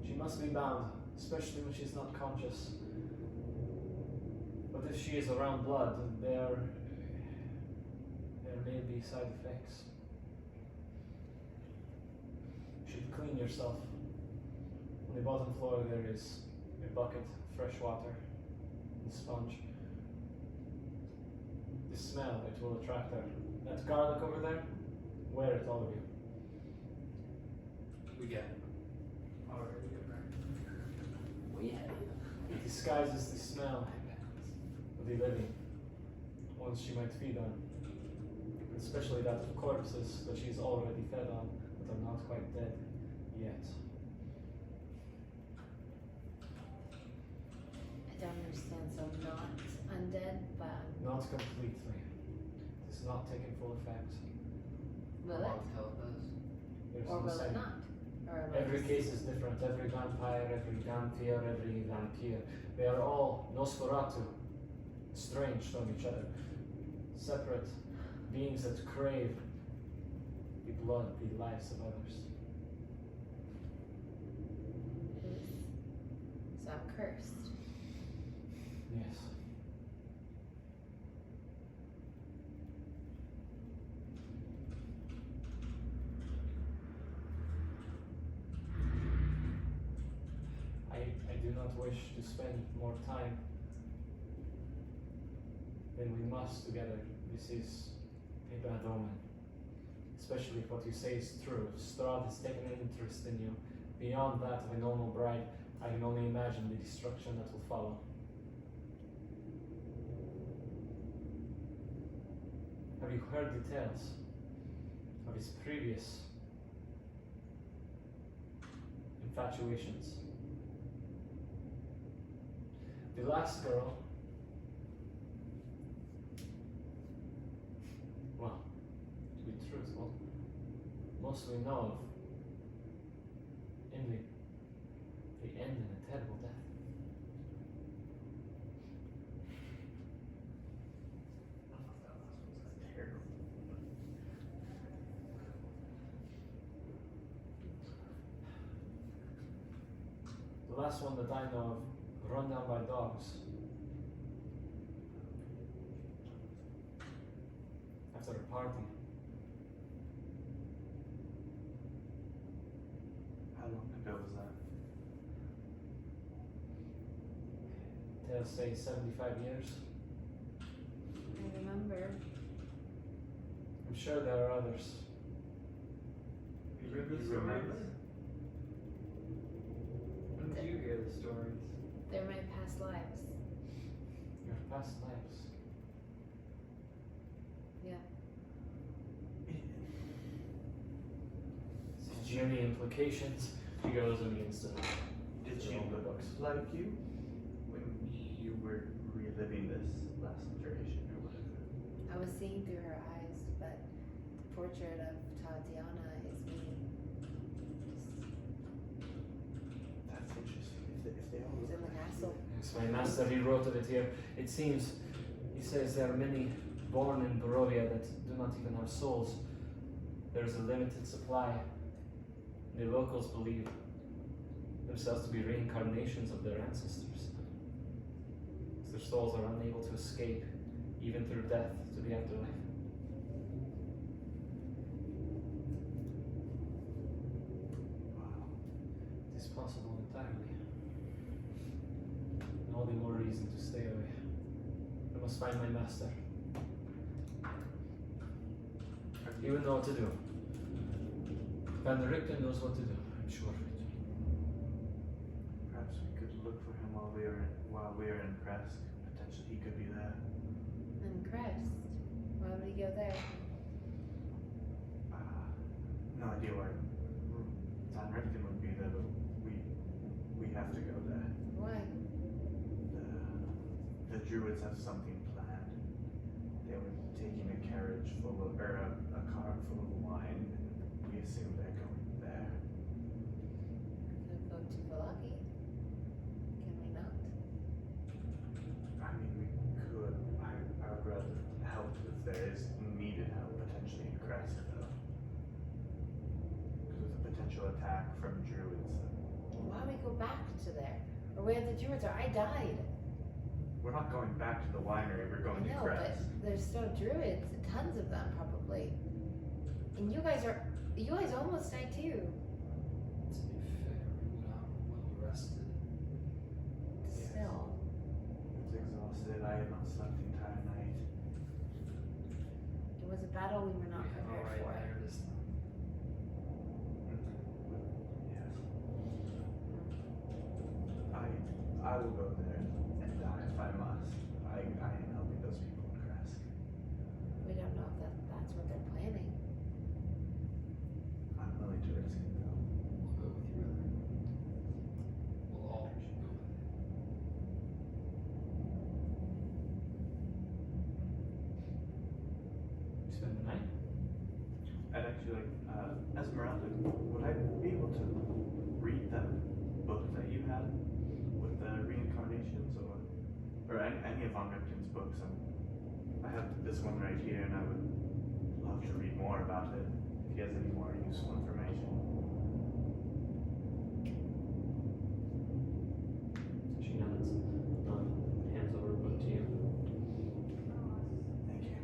She must be bound, especially when she's not conscious. But if she is around blood, there may be side effects. You should clean yourself. On the bottom floor there is a bucket of fresh water and sponge. The smell, it will attract her. That garlic over there, wear it, all of you. We get it. Already It disguises the smell of the living, ones she might feed on. Especially that of corpses that she's already fed on, but are not quite dead yet. I don't understand. So not undead, but Not completely. It is not taking full effect. will I'll it? tell us. There's Or no will it saying. not? Or will Every it case is different. Every vampire, every vampire, every vampire. They are all Nosferatu, strange from each other. Separate beings that crave the blood, the lives of others. So I'm cursed. Yes. I do not wish to spend more time than we must together. This is a bad omen. Especially if what you say is true. If Strahd has taken an interest in you, beyond that of a normal bride, I can only imagine the destruction that will follow. Have you heard the tales of his previous infatuations? The last girl, well, to be truthful, most we know of in the end in a terrible death. Terrible. The last one that I know of, run down by dogs. After a party. How long ago was that? Tales say 75 years. I remember. I'm sure there are others. You heard the You stories? remember? When did you hear the stories? They're my past lives. Your past lives. Yeah. Many implications. She goes and begins to Did she all the look books. like you when you were reliving this last iteration or whatever? I was seeing through her eyes, but the portrait of Tatiana is being That's interesting. If they all it's look in the like castle. Yes, my master, he wrote of it here. It seems, he says there are many born in Barovia that do not even have souls. There is a limited supply. The locals believe themselves to be reincarnations of their ancestors. Their souls are unable to escape, even through death, to the afterlife. Wow. It is possible entirely. And all the more reason to stay away. I must find my master. He will know what to do. Van der Richten knows what to do, I'm sure of it. Perhaps we could look for him while we are in Kresk. Potentially he could be there. And Crest. Why would he go there? No idea why Van Richten would be there, but we have to go there. Why? The Druids have something planned. They were taking a carriage full of, or a car full of wine. We assume they're going there. Could go to Vallaki. Can we not? I mean, we could. I would rather help if there is needed help, potentially in Kresk, though. Because of the potential attack from Druids. Why don't we go back to there? Or where the Druids are? I died. We're not going back to the winery, we're going I know, to but Kresk. there's still Druids, tons of them probably. And you guys almost died too. To be fair, we got well rested. Still. I was exhausted, I had not slept the entire night. It was a battle we were not We have prepared all right for. there this time. Yes. I will go there and die if I must. I am helping those people in Kresk. We don't know if that's what they're planning. I'm willing to risk it though. We'll go with you, brother. We'll all should go with you. You spend the night? I'd actually like, Esmeralda, would I be able to read that book that you had with the reincarnations or any of Von Richten's books? I have this one right here and I would love to read more about it if he has any more useful information. She nods, hands over a book to you. Thank you.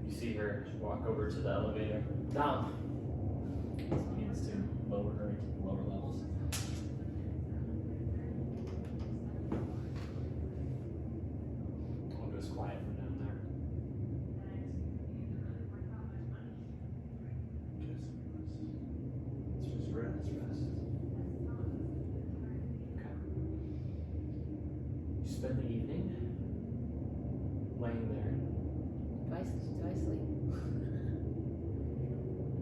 You see her walk over to the elevator. Down! Means to lower her into the lower levels. All goes quiet from down there. Let's just rest. Okay. You spend the evening laying there. Do I sleep?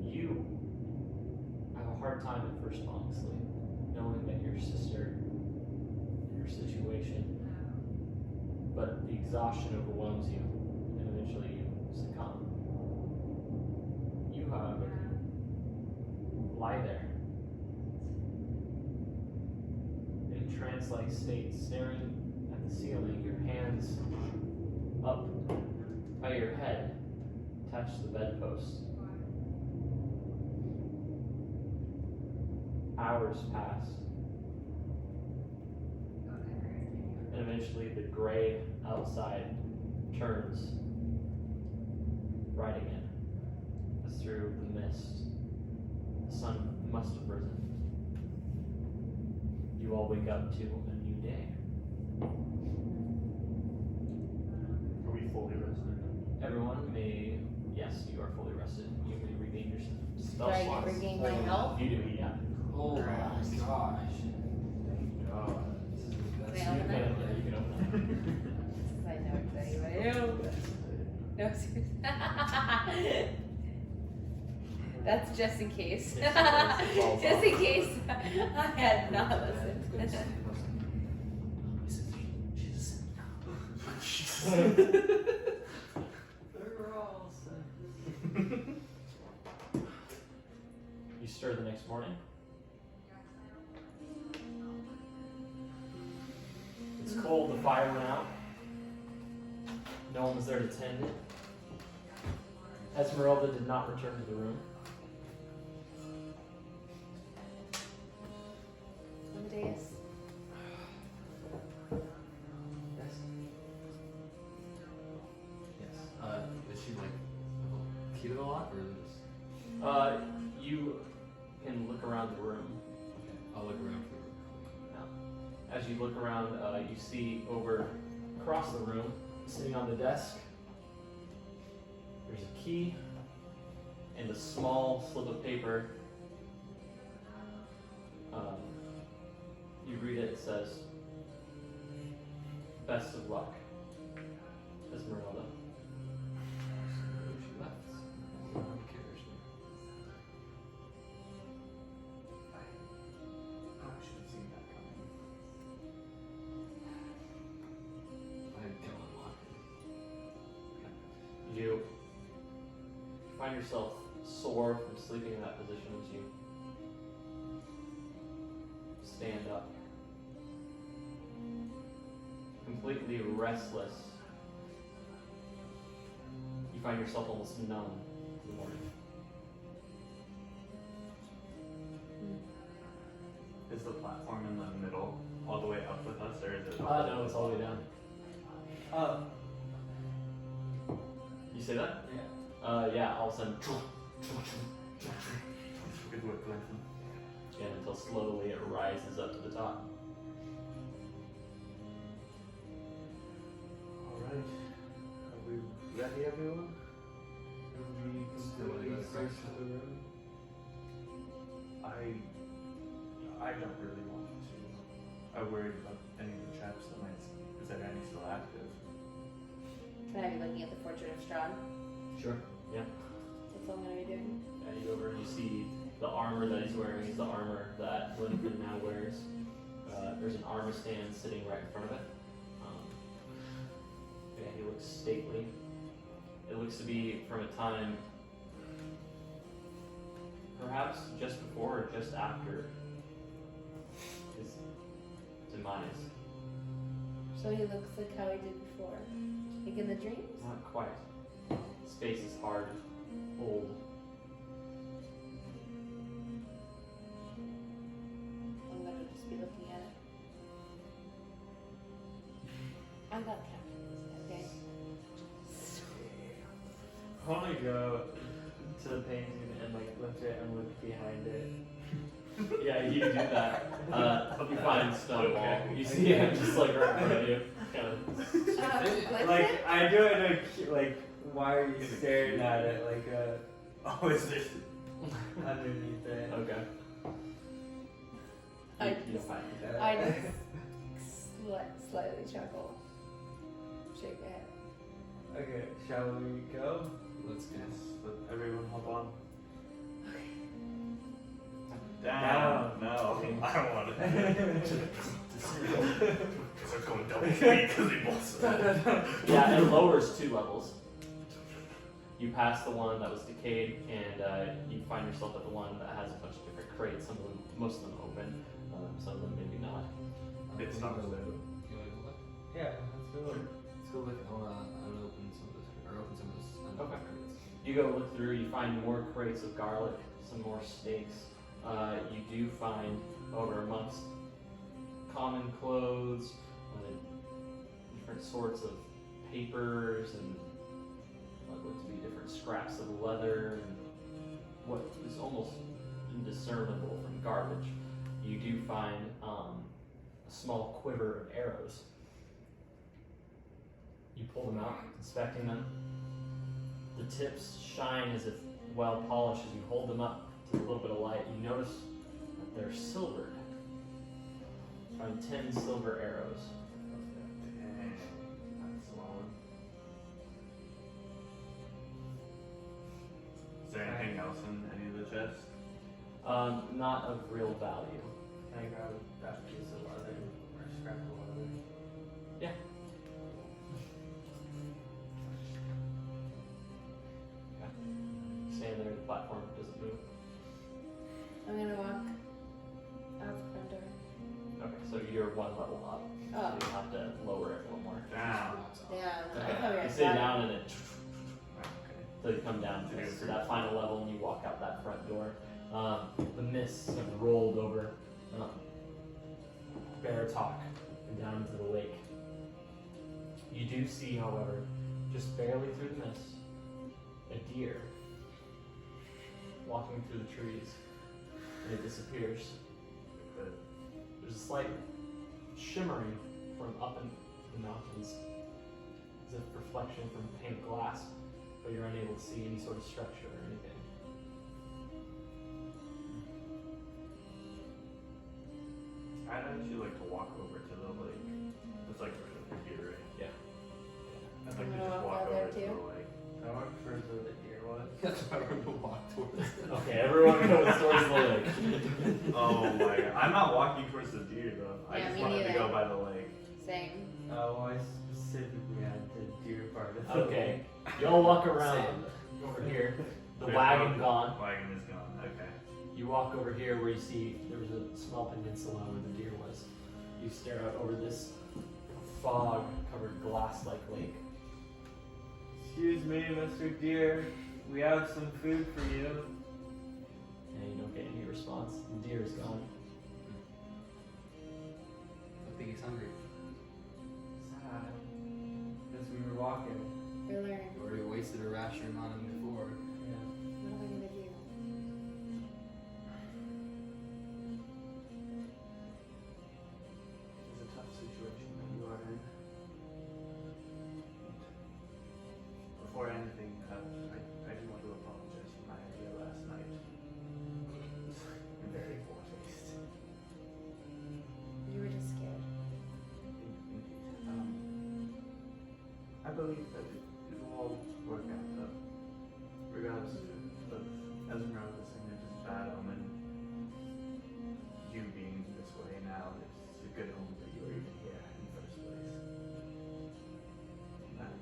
You have a hard time at first falling asleep, knowing that your sister, your situation, but the exhaustion overwhelms you, and eventually you succumb. You, however, lie there in a trance-like state, staring at the ceiling, your hands up by your head, touch the bedpost. Hours pass. And eventually the gray outside turns bright again. As through the mist, the sun must have risen. You all wake up to a new day. Are we fully rested? Everyone may, yes, you are fully rested. You may regain your spell Do I slots. regain my health? You do, yeah. Oh my gosh. Thank God. This is the best. May I You open can, it? yeah, you can open it. I know exactly what I do. No, seriously. That's just in case. Falls Just off. in case I had not listened. They're all set. stir the next morning. It's cold, the fire went out. No one was there to tend it. Esmeralda did not return to the room. Amadeus. Yes. Yes. Is she like a key to the lock or is it just? You can look around the room. Okay. I'll look around for her. As you look around, you see over across the room, sitting on the desk, there's a key and a small slip of paper. You read it, it says, "Best of luck, Esmeralda." She left. Who cares? I should have seen that coming. I don't unlock it. You find yourself sore from sleeping in that position as you stand up. Completely restless. You find yourself almost numb in the morning. Is the platform in the middle all the way up with us, or is it? No, it's all the way down. You say that? Yeah. Yeah, all of a sudden. Good work, Glenn. And until slowly it rises up to the top. Alright. Are we ready, everyone? Have we completely searched the room? I don't really want to. I worried about any of the traps that might. Is there any still active? Can I be looking at the portrait of Strahd? Sure. Yeah. That's all I'm gonna be doing. You go over and you see the armor that he's wearing is the armor that Lincoln now wears. There's an armor stand sitting right in front of it. Yeah, he looks stately. It looks to be from a time perhaps just before or just after his demise. So he looks like how he did before. Like in the dreams? Not quite. His face is hard, old. I'm gonna just be looking at it. I'm not counting this, okay? I want to go to the painting and like lift it and look behind it. Yeah, you do that. You find Stonewall. You see him just like right in front of you. Kind of. Like I do it like why are you staring at it like Oh, is there? underneath it? Okay. You find it. I just slightly chuckle. Shake my head. Okay, shall we go? Let's go. Yes, but everyone hold on. Down. No, I don't want it. Because I'm going double speed because we both said. Yeah, it lowers 2 levels. You pass the one that was decayed, and you find yourself at the one that has a bunch of different crates. Some of them, most of them open, some of them maybe not. It's not You good. wanna go look? Yeah, let's go. Let's go look. I wanna open some of this, or open some of this. Okay. You go look through, you find more crates of garlic, some more steaks. You do find over amongst common clothes, different sorts of papers and what look to be different scraps of leather and what is almost indiscernible from garbage. You do find a small quiver of arrows. You pull them out, inspecting them. The tips shine as if well polished. As you hold them up to a little bit of light, you notice that they're silvered. You find 10 silver arrows. Dang, that's a long one. Is there anything else in any of the chests? Not of real value. Can I grab that piece of leather or scrap of leather? Yeah. Stand there, the platform doesn't move. I'm gonna walk out the front door. Okay, so you're one level up. Oh. So you'll have to lower it one more. Down. Yeah, I Okay. thought we You were stay down and it Okay. so you come down to that final level and you walk out that front door. The mists have rolled over Baratok and down into the lake. You do see, however, just barely through the mist, a deer walking through the trees, and it disappears. There's a slight shimmering from up in the mountains, as if reflection from painted glass, but you're unable to see any sort of structure or anything. I'd actually like to walk over to the lake. It's like right over here, right? Yeah. I'd like to You just wanna walk walk out over there to too? the lake. I walked towards where the deer was. That's why we're gonna walk towards it. Okay, everyone goes towards the lake. Oh my god. I'm not walking towards the deer though. I Yeah, just me wanted to neither. go by the lake. Same. Oh, I specifically had the deer part of the Okay, y'all walk around Same. over here. The There's wagon no- gone. Wagon is gone. Okay. You walk over here where you see there was a small peninsula where the deer was. You stare out over this fog-covered glass-like lake. Excuse me, Mr. Deer. We have some food for you. And you don't get any response. The deer is gone. I think he's hungry. Sad. Because we were walking. We're learning. We already wasted a ration on him before. Yeah. What am I gonna do? It's a tough situation that you are in. Before anything, I do want to apologize for my idea last night. I'm very poor taste. You were just scared. I believe that it will all work out though. Regardless of Esmeralda saying it's just bad omen. You being this way now, it's a good omen that you were even here in the first place. And I'm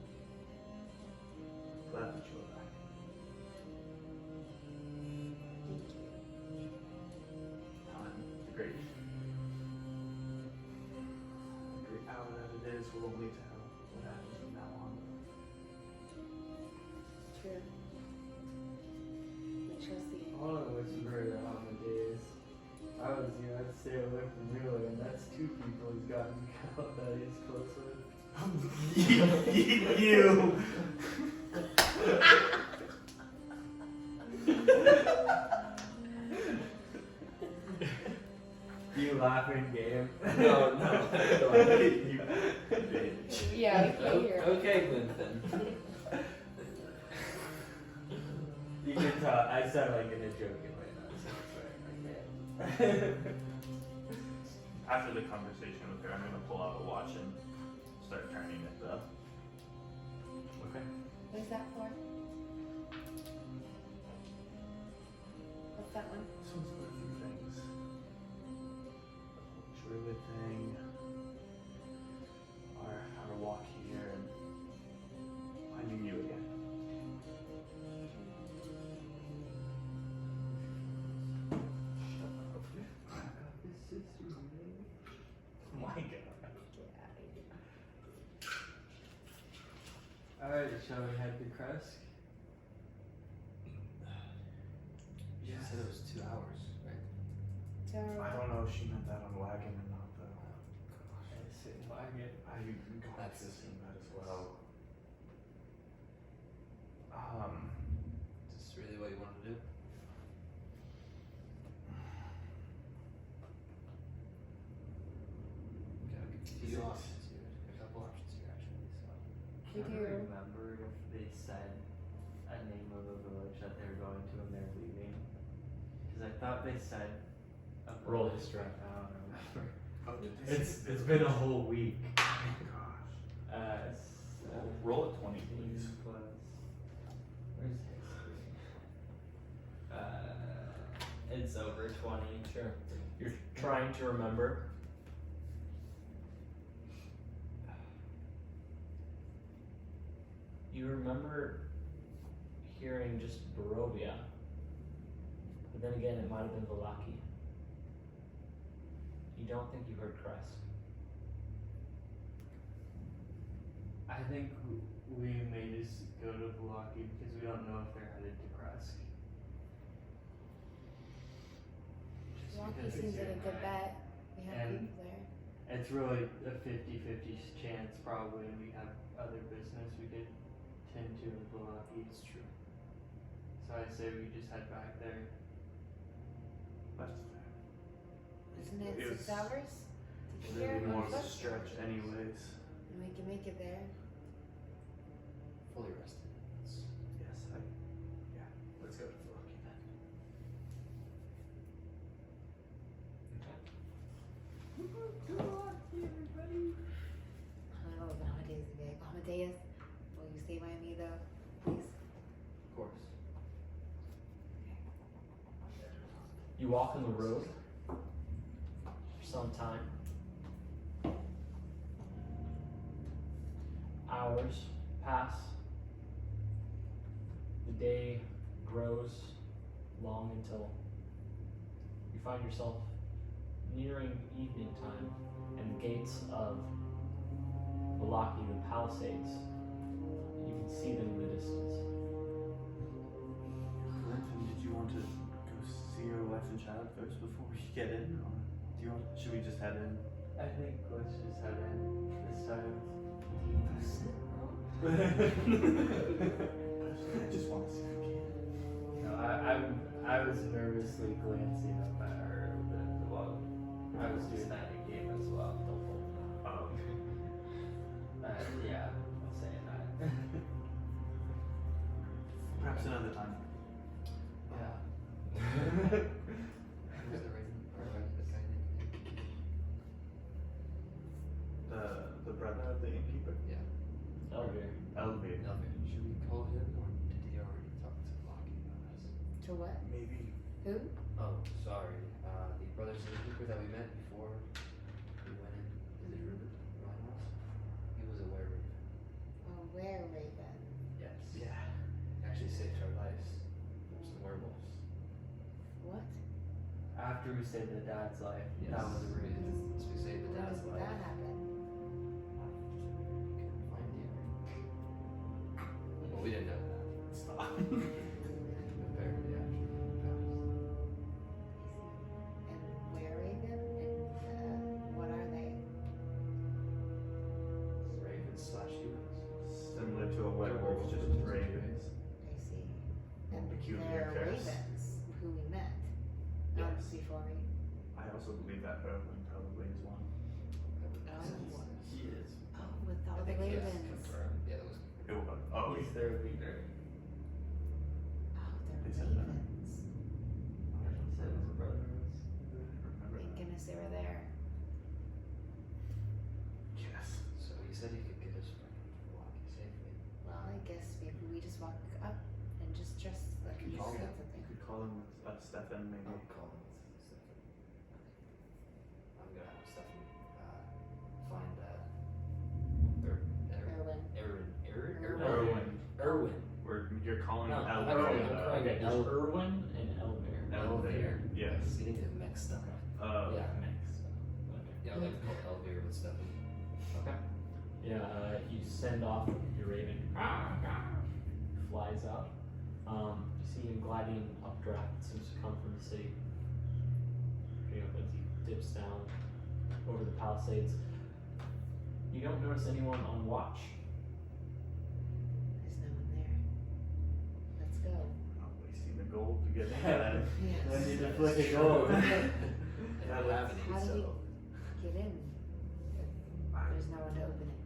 glad that you are back. Time, the great power that it is, will only tell what happens from now on. True. We trust you. I want to whisper to Amadeus. I was you, I'd stay away from Miller, and that's two people he's gotten out that he's close with. You! You laughing game? No. You bitch. Yeah, we can't hear. Okay, Linton. You can tell, I sound like in a joking way now, so it's fine, I can't. After the conversation with her, I'm gonna pull out a watch and start turning it though. Okay. What is that for? What's that one? This one's for a few things. The whole druid thing, our walk here, and finding you again. Oh my god. Alright, shall we head to Kresk? You said it was 2 hours, right? I don't know if she meant that on wagon or not though. I sit in wagon. I'm going That's- to assume that as well. Is this really what you want to do? Okay, I'll give you two options here. A couple options here, actually. So. We Can do. I remember if they said a name of a village that they were going to when they're leaving? Because I thought they said a Roll village, history. but I don't remember. It's been a whole week. Oh gosh. Roll a 20, please. Plus, where's history? It's over 20. Sure. You're trying to remember. You remember hearing just Barovia But then again, it might have been Vallaki. You don't think you heard Kresk. I think we may just go to Vallaki because we don't know if they're headed to Kresk. Just Vallaki because seems like a good it's bet. We have And- people there. It's really a 50-50 chance probably, and we have other business we could tend to in Vallaki. It's true. So I say we just head back there. That's fair. Isn't it It 6 was hours? To get Really here more on of a foot? stretch, anyways. And we can make it there. Fully rested. Yes, let's go to Vallaki then. I don't know what Amadeus is like. Amadeus, will you stay by me though? Please. Of course. You walk on the road for some time. Hours pass. The day grows long until you find yourself nearing evening time, and the gates of Vallaki, the Palisades, you can see them in the distance. Clinton, did you want to go see your wife and child first before we get in? Or do you want, should we just head in? I think let's just head in this time. I just want to see the kid. No, I was nervously glancing up at her a bit while I was doing that in game as well. Oh, Yeah, I'm saying that. perhaps another time. Yeah. Who's the raven? Or the guy named? The brother of the innkeeper? Yeah. Elvir. Elvir. Elvin. Should we call him, or did he already talk to Vallaki about us? To what? Maybe. Who? Oh, sorry. The brothers of the keeper that we met before we went in. Is it Ruben? Ryan was? He was a werewolf. Oh, where Raven? Yes. Yeah. Actually saved our lives from some werewolves. What? After we saved the dad's life, Yes. that was the reason. So we saved the When dad's did life. that happen? We couldn't find you. Well, we didn't know that. Stop. Apparently, after we found us. And where Raven? And what are they? Ravens slash humans. Similar to a werewolf, just ravens. I see. And Peculiar they're curse. ravens who we met. Yes. Before we. I also believe that Erwin probably is one. Oh. He is. Oh, with all I the think yes, ravens. confirmed. Yeah, that was Oh, He's their leader. Oh, They they're said that. ravens. He said his brother was. remember Thank that. goodness they were there. Yes. So he said he could get us from Vallaki safely. Well, I guess maybe we just walk up and just dress like Could we you call said him? something. You could call him Stefan, maybe. I'll call him Stefan. I'm gonna have Stefan find Erwin. Erwin. You're calling No, him I'm Elvir. calling him though. okay, there's Erwin and Elvir. Elvir. Yes. Getting it mixed up. Yeah. Next. Okay. Yeah, I'd like to call Elvir with Stefan. Okay. Yeah, you send off your raven. Flies out. You see him gliding updraft. Seems to come from the city. You know, as he dips down over the Palisades. You don't notice anyone on watch. There's no one there. Let's go. Not wasting the gold to get into that. I Yes. need to flick a gold. And I don't have any, How do so. we get in? There's no one to open it.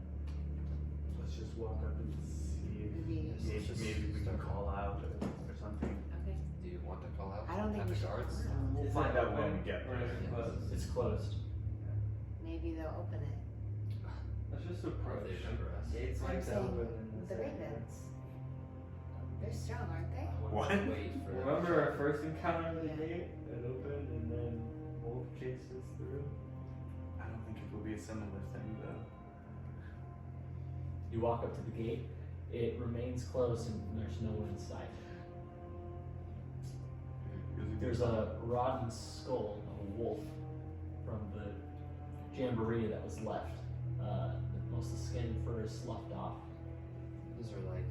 Let's just walk up and see Maybe. if maybe we can call out or something. Okay. Do you want to call out? I don't think Have we the should guards? call out. We'll Is find it out when open we get or there. is it closed? It's closed. Maybe they'll open it. Let's just Or if approach. they remember us. Gates I'm like to saying open in this the area. ravens. They're strong, aren't they? What? Wait for Remember our first encounter with the Yeah. gate? It opened and then Wolf chased us through. I don't think it will be a similar thing though. You walk up to the gate. It remains closed and there's no one inside. Because we There's a rotten skull of a wolf from the jamboree that was left. Most of the skin and fur is sloughed off. Those are like,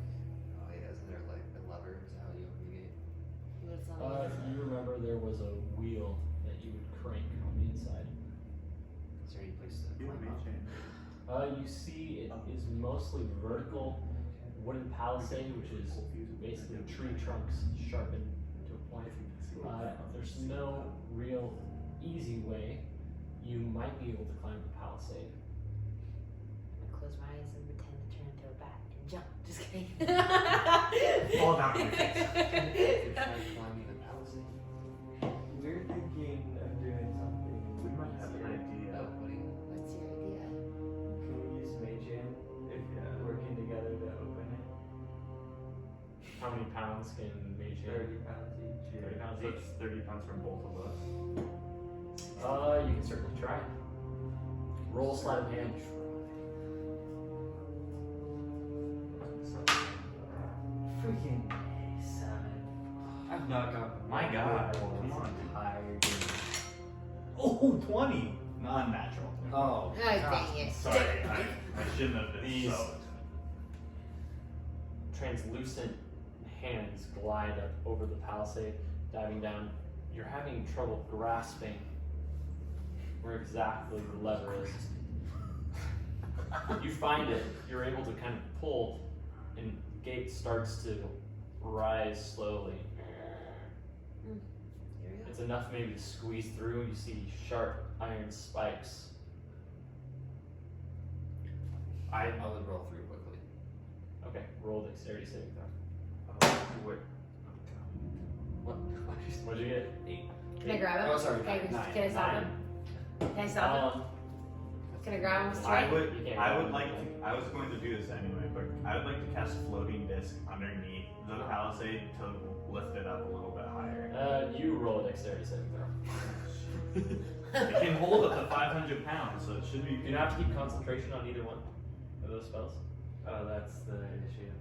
oh yeah, isn't there like a lever? Is that how you open the gate? What's on the You remember there was a wheel that you would crank on the inside. Is there any place to Yeah, climb up? You see it is mostly vertical wooden palisade, which is basically tree trunks sharpened to a point. There's no real easy way. You might be able to climb the palisade. I'm gonna close my eyes and pretend to turn into a bat and jump. Just kidding. Fall down on your face. Try climbing the palisade. We're thinking of doing something. We might have an idea. Oh, what do you? What's your idea? Can we use Mage Hand if working together to open it? How many pounds can Mage Hand? 30 pounds each. 30 pounds So each. it's 30 pounds from both of us. You can certainly try. Roll sleight of hand. Freaking 7. I've not gotten My God, come on. Tired. Oh, 20! Non-natural. Oh. Oh, dang it. Sorry, I shouldn't have been These- so. Translucent hands glide up over the palisade, diving down. You're having trouble grasping where exactly the lever is. You find it, you're able to kind of pull, and the gate starts to rise slowly. Here we go. It's enough maybe to squeeze through. You see sharp iron spikes. I would roll through quickly. Okay, roll dexterity saving throw. Wait. What? What'd you get? 8. Can I grab him? Oh, sorry, Can I, 9. can I stop him? Can I stop him? Can I grab him? I Straight? would. You can't I grab would it. like to. I was going to do this anyway, but I would like to cast floating disc underneath the palisade to lift it up a little bit higher. You roll a dexterity saving throw. It can hold up to 500 pounds, so it should be. You don't have to keep concentration on either one of those spells. Oh, that's the issue.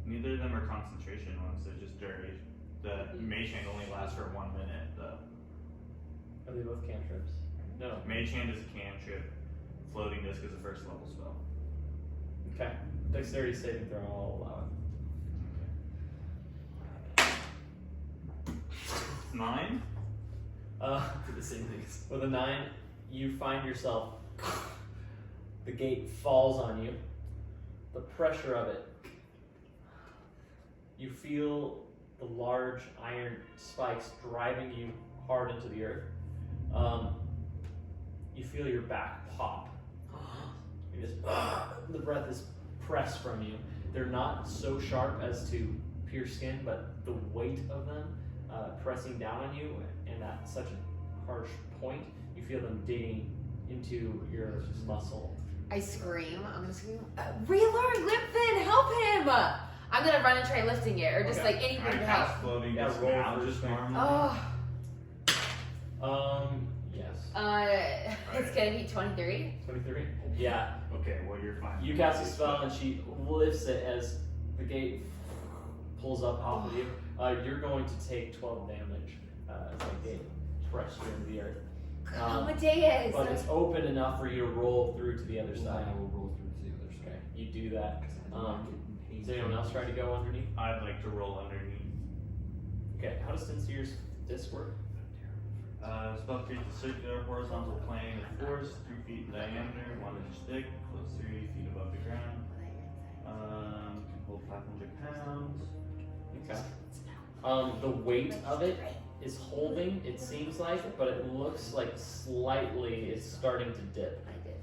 Neither of them are concentration ones. They're just duration. The mage hand only lasts for 1 minute. The Are they both cantrips? No. mage hand is a cantrip. Floating disc is a first level spell. Okay. Dexterity saving throw, I'll allow it. 9. For the same things. With a 9, you find yourself, the gate falls on you. The pressure of it, you feel the large iron spikes driving you hard into the earth. You feel your back pop. You just, the breath is pressed from you. They're not so sharp as to pierce skin, but the weight of them pressing down on you, and at such a harsh point, you feel them digging into your muscle. I scream. I'm gonna scream. Relearn, Lipfin, help him! I'm gonna run and try lifting it, or just Okay. like anything I to help. cast floating Yeah, disc roll now, for just strength. normally. Oh, Yes. it's gonna be 23. 23? Yeah. Okay, well you're fine. You cast a spell and she lifts it as the gate pulls up off of you. You're going to take 12 damage as the gate presses you into the earth. Amadeus! But it's open enough for you to roll through to the other side. I will roll through to the other side. Okay, you do that. Is anyone else trying to go underneath? I'd like to roll underneath. Okay, how does Sincere's disc work? Spell creates a circular horizontal plane of force, 3 feet in diameter, 1 inch thick, close 3 feet above the ground. Can hold 500 pounds. Okay. The weight of it is holding, it seems like, but it looks like slightly it's starting to dip. I did.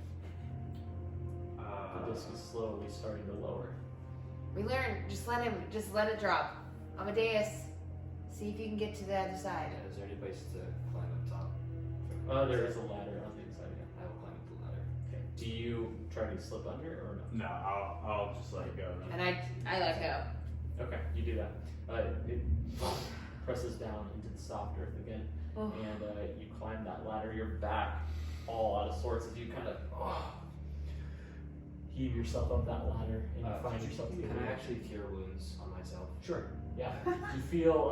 The disc is slowly starting to lower. Relearn, just let it drop. Amadeus, see if you can get to the other side. Yeah, is there any place to climb up top? There is a ladder on the inside, yeah. I will climb up the ladder. Okay. Do you try to slip under or no? No, I'll just let it go. And I let go. Okay, you do that. It presses down into the soft earth again, Oh. and you climb that ladder. You're back, all out of sorts as you kind of heave yourself up that ladder, and you find yourself. Can I actually cure wounds on myself? Sure. Yeah. You feel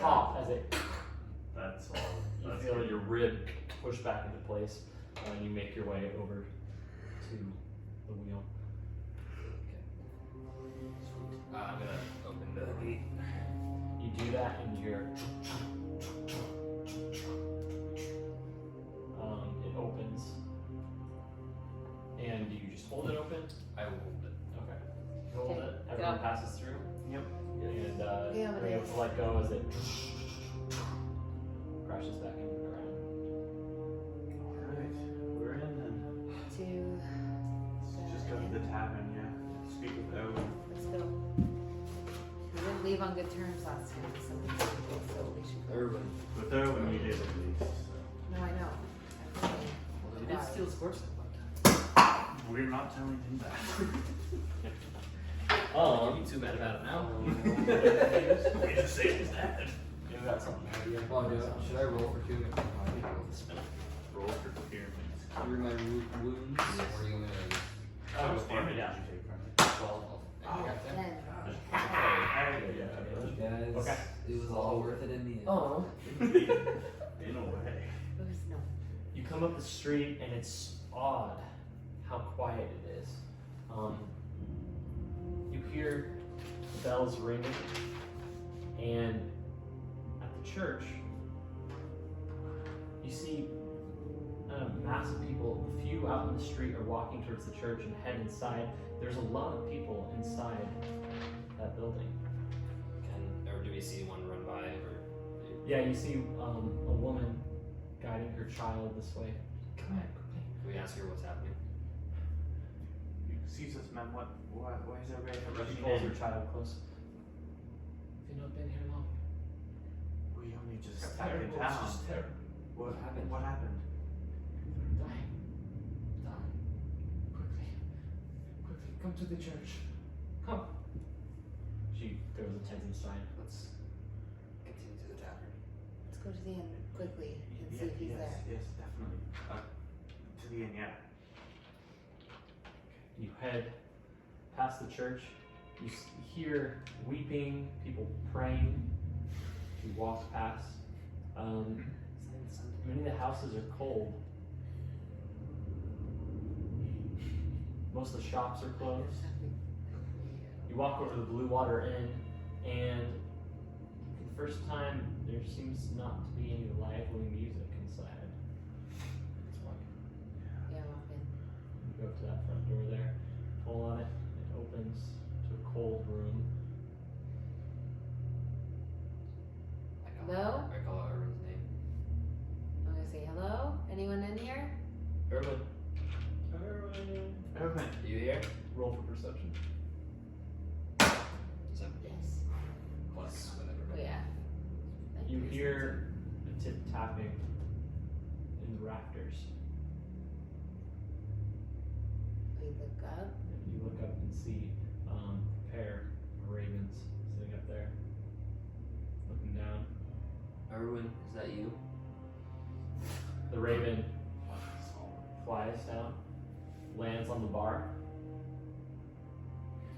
pop as it That's all. You That's feel good. your rib push back into place, and you make your way over to the wheel. I'm gonna open the gate. You do that, and you hear. It opens, and do you just hold it open? I will hold it. Okay. You hold Okay, it. Everyone go. passes through. Yep. And Yeah, but bring it it's- to let go as it crashes back into the ground. Alright, we're in then. To Let's just go to the tavern, yeah. Speak with Owen. let's go. We didn't leave on good terms last time, so we should go. Irwin. With Owen we did at least. No, I know. I really Well, he got did it. steal his horse that one We're not telling him that. time. Don't be too mad about it now. We just say it's that. You got something. Well, should I roll for 2? Roll for pyramids. Cure my wounds? Or are you gonna How much damage did you take from it? 12. I got that? Then, Guys, Okay. it was all worth it in the end. Oh. In a way. it was no. You come up the street, and it's odd how quiet it is. You hear bells ringing, and at the church, you see a mass of people. A few out in the street are walking towards the church and head inside. There's a lot of people inside that building. Or do we see one run by? Or Yeah, you see a woman guiding her child this way. Come on, quickly. can we ask her what's happening? Excuse us, ma'am, why is everybody She rushing pulls her in? child close. Have you not been here long? We only just got back in town. terrible. What happened? What happened? Dying. Dying. Quickly. Quickly, come to the church. Come. She goes and heads inside. Let's continue to the tavern. Let's go to the inn quickly and see if he's yes, there. yes, definitely. To the inn, yeah. You head past the church. You hear weeping, people praying. You walk past. Many of the houses are cold. Most of the shops are closed. You walk over to the Blue Water Inn, and for the first time, there seems not to be any lively music inside. It's like Yeah, walk in. you go up to that front door there, pull on it, it opens to a cold room. Hello? I call out Irwin's name. I'm gonna say hello. Anyone in here? Irwin, Owen. You here? roll for perception. 7 Yes. plus whatever. Oh yeah. You hear a tip tapping in the rafters. We look up. You look up and see a pair of ravens sitting up there, looking down. Irwin, is that you? The raven flies down, lands on the bar,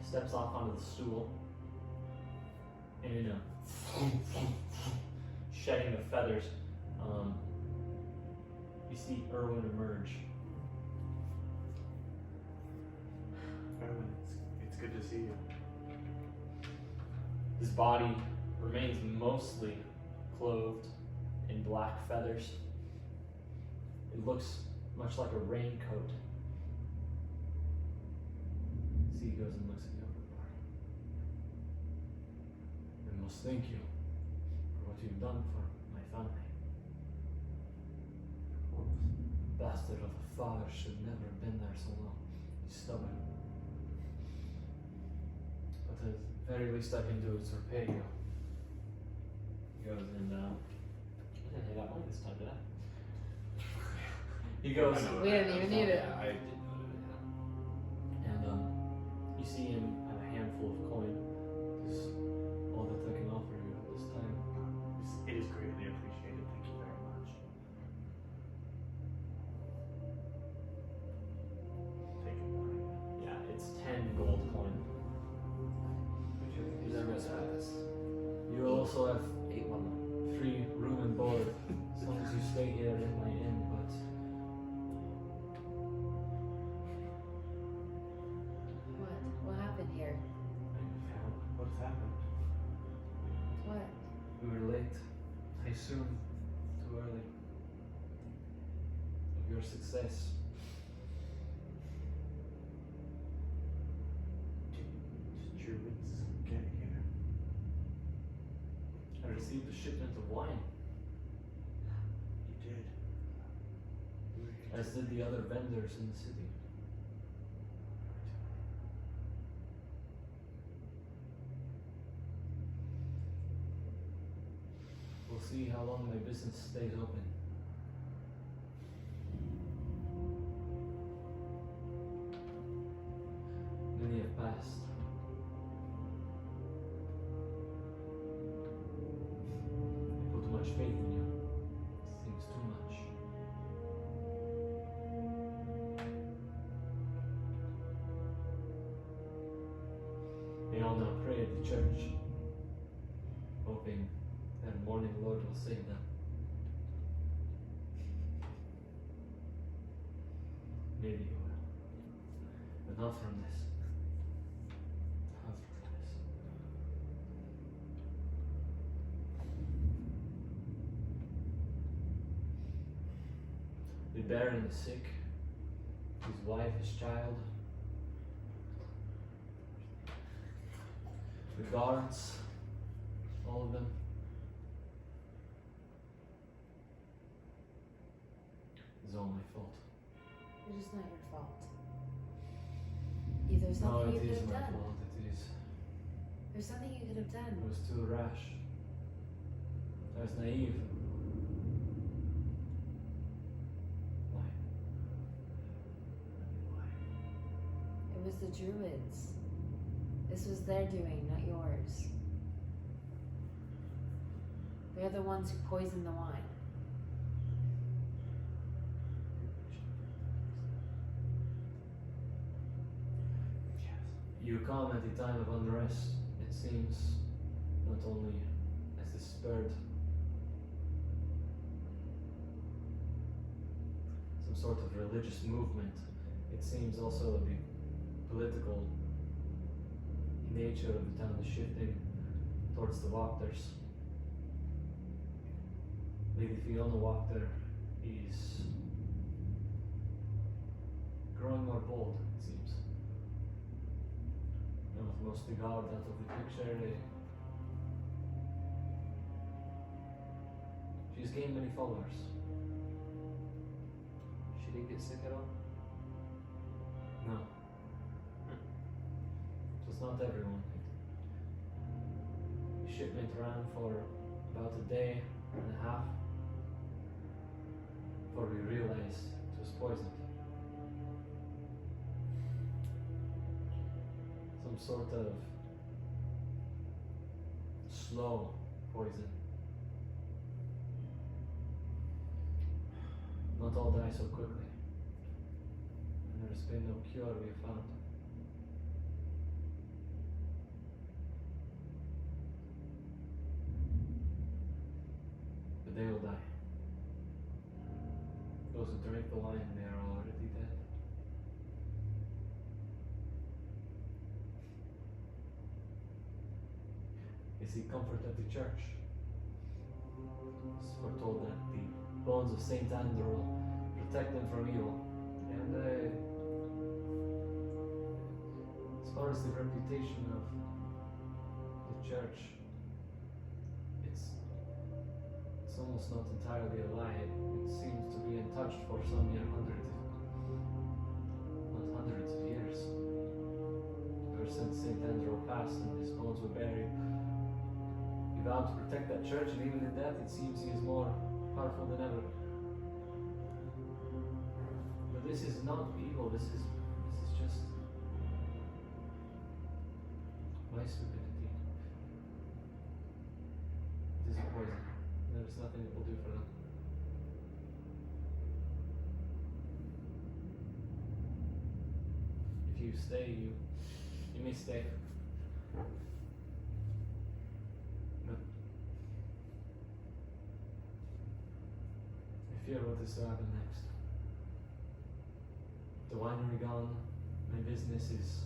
steps off onto the stool, and in a shedding of feathers, you see Irwin emerge. Owen, it's good to see you. His body remains mostly clothed in black feathers. It looks much like a raincoat. See, he goes and looks at you over the bar. I must thank you for what you've done for my family. Bastard of a father should never have been there so long. He's stubborn. But the very least I can do is repay you. He goes and, I didn't hit that one this time, did I? He goes, We didn't even need it. Yeah, I did know and you see him have a handful of coin. This is all that I can offer you at this time. It is greatly appreciated. Thank you very much. Take it, money. Yeah, it's 10 gold coin. Who's ever gonna spend this? You also have 8 1. free room and board stay here in my inn, but What happened here? What's happened? What? we were late. I assumed too early of your success. Did druids get here? I received a shipment of wine, You did. We were here as did the other vendors in the city. We'll see how long my business stays open. Many have passed. I put much faith in you. Seems too much. They all now pray at the church, hoping that morning Lord will save them. Maybe you will, but not from this. Not from this. The Baron is sick, his wife, his child. The guards, all of them. It's all my fault. It is not your fault. There's No, something it you could is have my done. fault. It is. There's something you could have I done. was too rash. I was naive. Why? It was the druids. This was their doing, not yours. They're the ones who poisoned the wine. You come at a time of unrest. It seems not only as the spurred some sort of religious movement, it seems also the political nature of the town is shifting towards the Wachters. Lady Fiona Wachter is growing more bold, it seems. And with most of the guard out of the picture, she's gained many followers. She didn't get sick at all? No. Just not everyone. The shipment ran for about a day and a half before we realized it was poisoned. Some sort of slow poison. Not all die so quickly. And there's been no cure we have found. But they will die. Those who drink the wine, they are already dead. They seek comfort at the church. It's foretold that the bones of Saint Andrew will protect them from evil. And as far as the reputation of the church, it's almost not entirely a lie. It seems to be untouched for some hundreds of years. Ever since Saint Andrew passed and his bones were buried, he vowed to protect that church, and even in death, it seems he is more powerful than ever. But this is not evil. This is just my stupidity. It is a poison. There's nothing it will do for them. If you stay, you may stay. But fear what is to happen next. The winery gone, my business is.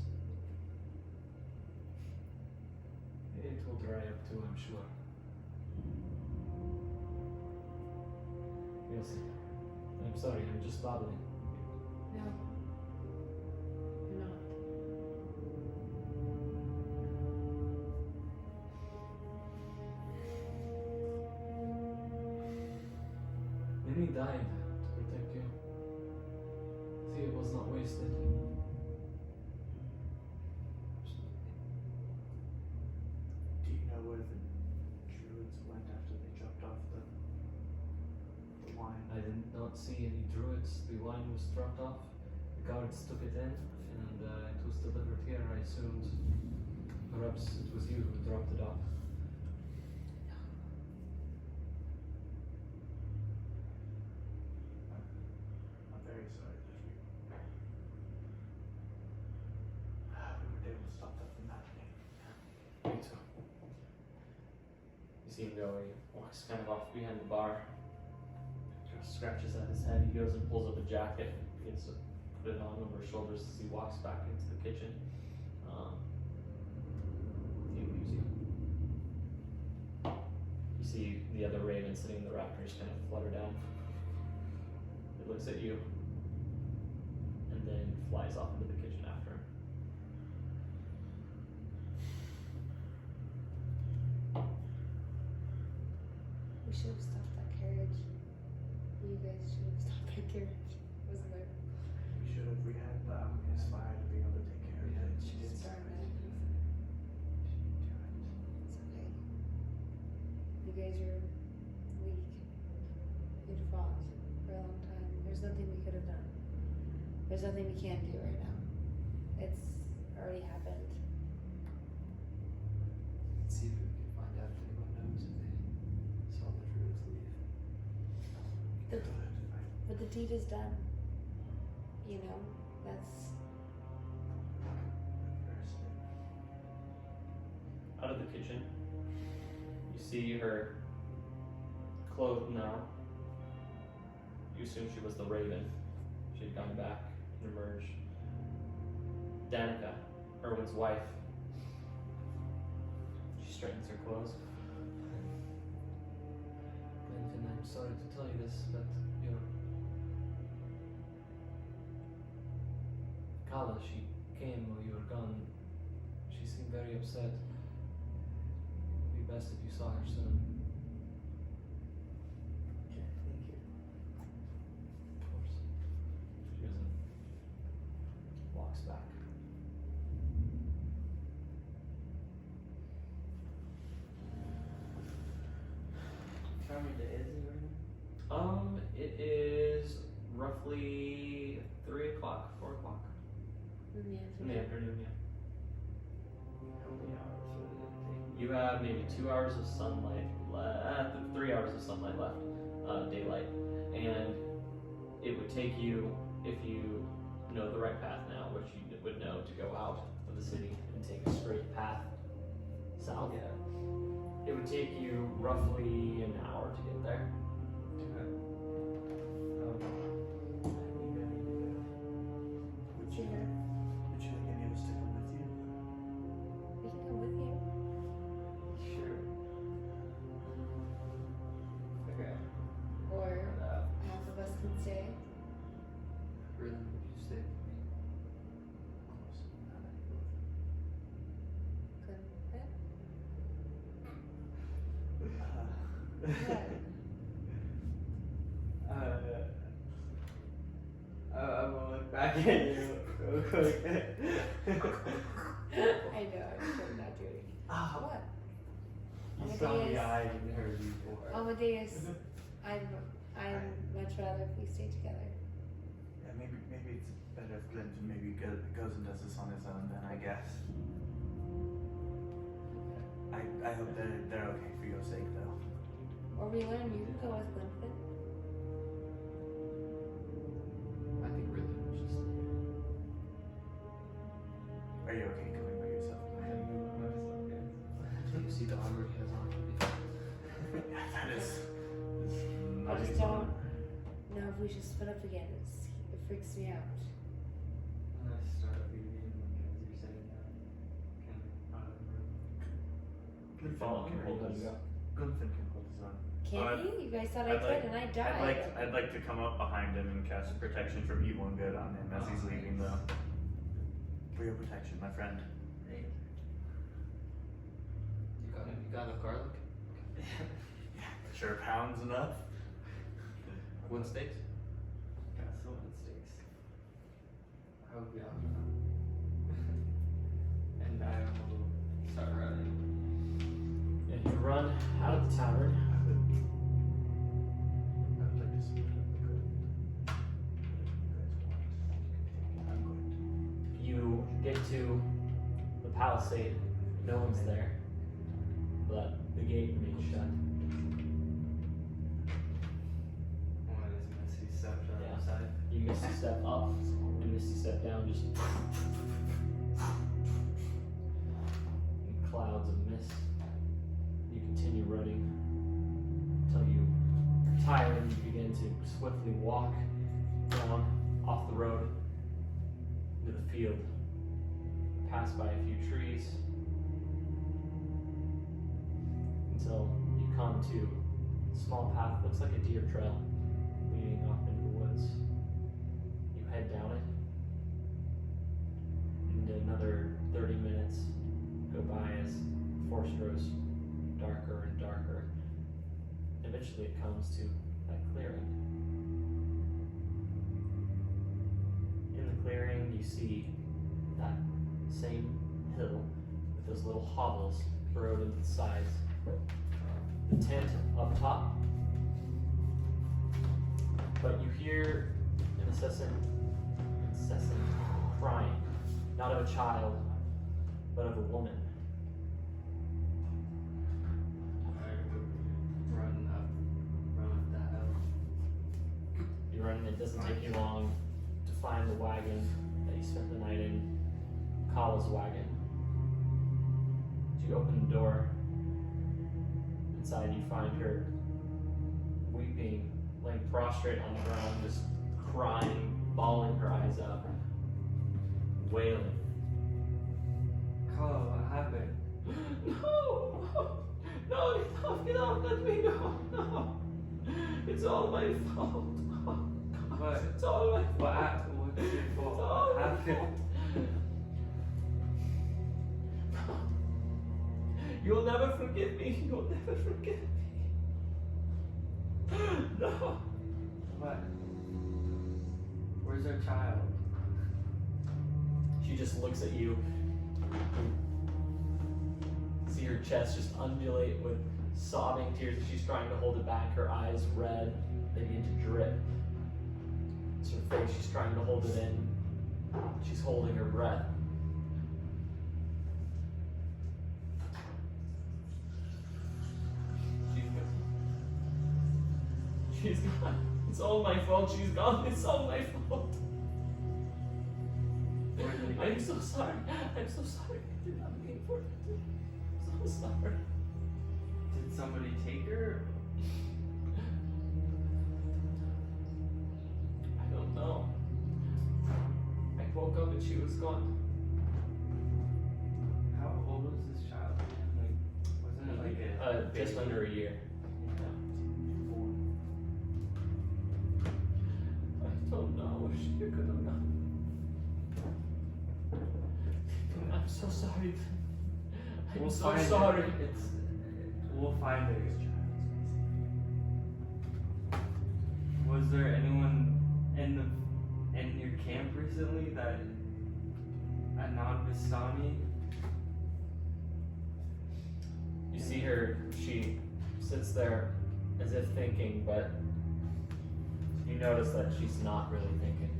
It will dry up too, I'm sure. We'll see. I'm sorry, I'm just babbling. No. You're not. Many died to protect you. See, it was not wasted. Do you know where the druids went after they dropped off the wine? I did not see any druids. The wine was dropped off. The guards took it in, and it was delivered here. I assumed perhaps it was you who dropped it off. I'm very sorry that we weren't able to stop that from happening. Me too. You see him go, he walks kind of off behind the bar, just scratches at his head, he goes and pulls up a jacket, begins to put it on over his shoulders as he walks back into the kitchen. He leaves you. You see the other raven sitting in the rafters kind of flutter down. It looks at you, and then flies off into the kitchen after him. We should have stopped that carriage. You guys should have stopped that carriage. Wasn't there? We should have. We had Aspire to be able to take care of it. She did Just so darn much. it. She didn't do it. It's okay. You guys are weak. You'd fought for a long time. There's nothing we could have done. There's nothing we can do right now. It's already happened. Let's see if we can find out if anyone knows if they saw the druids leave. The, but the deed is done. You know, that's Out of the kitchen, you see her clothed now. You assume she was the raven. She had gone back and emerged. Danica, Erwin's wife. She straightens her clothes. Clinton, I'm sorry to tell you this, but your Kala, she came while you were gone. She seemed very upset. It'd be best if you saw her soon. Okay, thank you. Of course. She goes and walks back. How many days is it right It is roughly 3 o'clock, 4 o'clock in the in the afternoon. afternoon, yeah. now? How many hours would it take? You have maybe 2 hours of sunlight left, 3 hours of sunlight left, daylight, and it would take you, if you know the right path now, which you would know, to go out of the city and take a straight path south. Yeah. It would take you roughly an hour to get there. Would you like any of us to come with you? We can come with you. Sure. Okay. Or half of us can stay. Really, would you stay with me? Couldn't fit? What? I'm gonna look back at you real quick. I know, I'm sure not doing. What? You saw me eyed and heard you before. Amadeus, I'd much rather if we stay together. Yeah, maybe it's better if Clinton maybe goes and does this on his own then, I guess. I hope they're okay for your sake though. Or we learn you can go with Glenfin. I think really we should stay here. Are you okay coming by yourself? Do you see the armor he has on? That is I just don't. should split up again. It freaks me out. And I start leaving as you're sitting down. Kind of out of the room. Follow him, or you gotta go? Gunther can hold his own. Can he? You guys thought I I'd could, like- and I died. I'd like to come up behind him and cast protection from evil and good on him as he's leaving though. For your protection, my friend. Hey. You got enough garlic? Sure, pounds enough. One steaks? Got so many sticks. I would be off now. And I will start running. And you run out of the tavern. I would like to split up the good. You guys want. I'm going You get to the palisade. No one's there, but the gate remains shut. One is Misty stepped Yeah. outside. You misty step up and misty step down, just in clouds of mist. You continue running until you are tired and you begin to swiftly walk down off the road into the field. Pass by a few trees until you come to a small path, looks like a deer trail leading off into the woods. You head down it, and another 30 minutes go by as the forest grows darker and darker. Eventually it comes to that clearing. In the clearing you see that same hill with those little hovels burrowed into the sides. The tent up top, but you hear an incessant crying, not of a child, but of a woman. I would run up that hill. You run, and it doesn't take you long to find the wagon that you spent the night in, Kala's wagon. As you open the door, inside you find her weeping, laying prostrate on the ground, just crying, bawling her eyes out, wailing. Kala, what happened? No, get off, let me go, no. It's all my fault. What? It's all my fault. What's your fault? It's all What my happened? fault. You'll never forgive me. You'll never forgive me. No. What? Where's our child? She just looks at you. See her chest just undulate with sobbing tears as she's trying to hold it back. Her eyes red. They begin to drip. It's her face. She's trying to hold it in. She's holding her breath. She's gone. It's all my fault. She's gone. It's all my fault. I'm so sorry. I'm so sorry. I did not mean for it. I'm so sorry. Did somebody take her? I don't know. I woke up and she was gone. How old was this child? Like, wasn't it like a Just baby? under a year. I don't know. She could have done. I'm so sorry. I'm We'll so find sorry. her. We'll find her. Was there anyone in your camp recently that a non-Vistani? You see her, she sits there as if thinking, but you notice that she's not really thinking.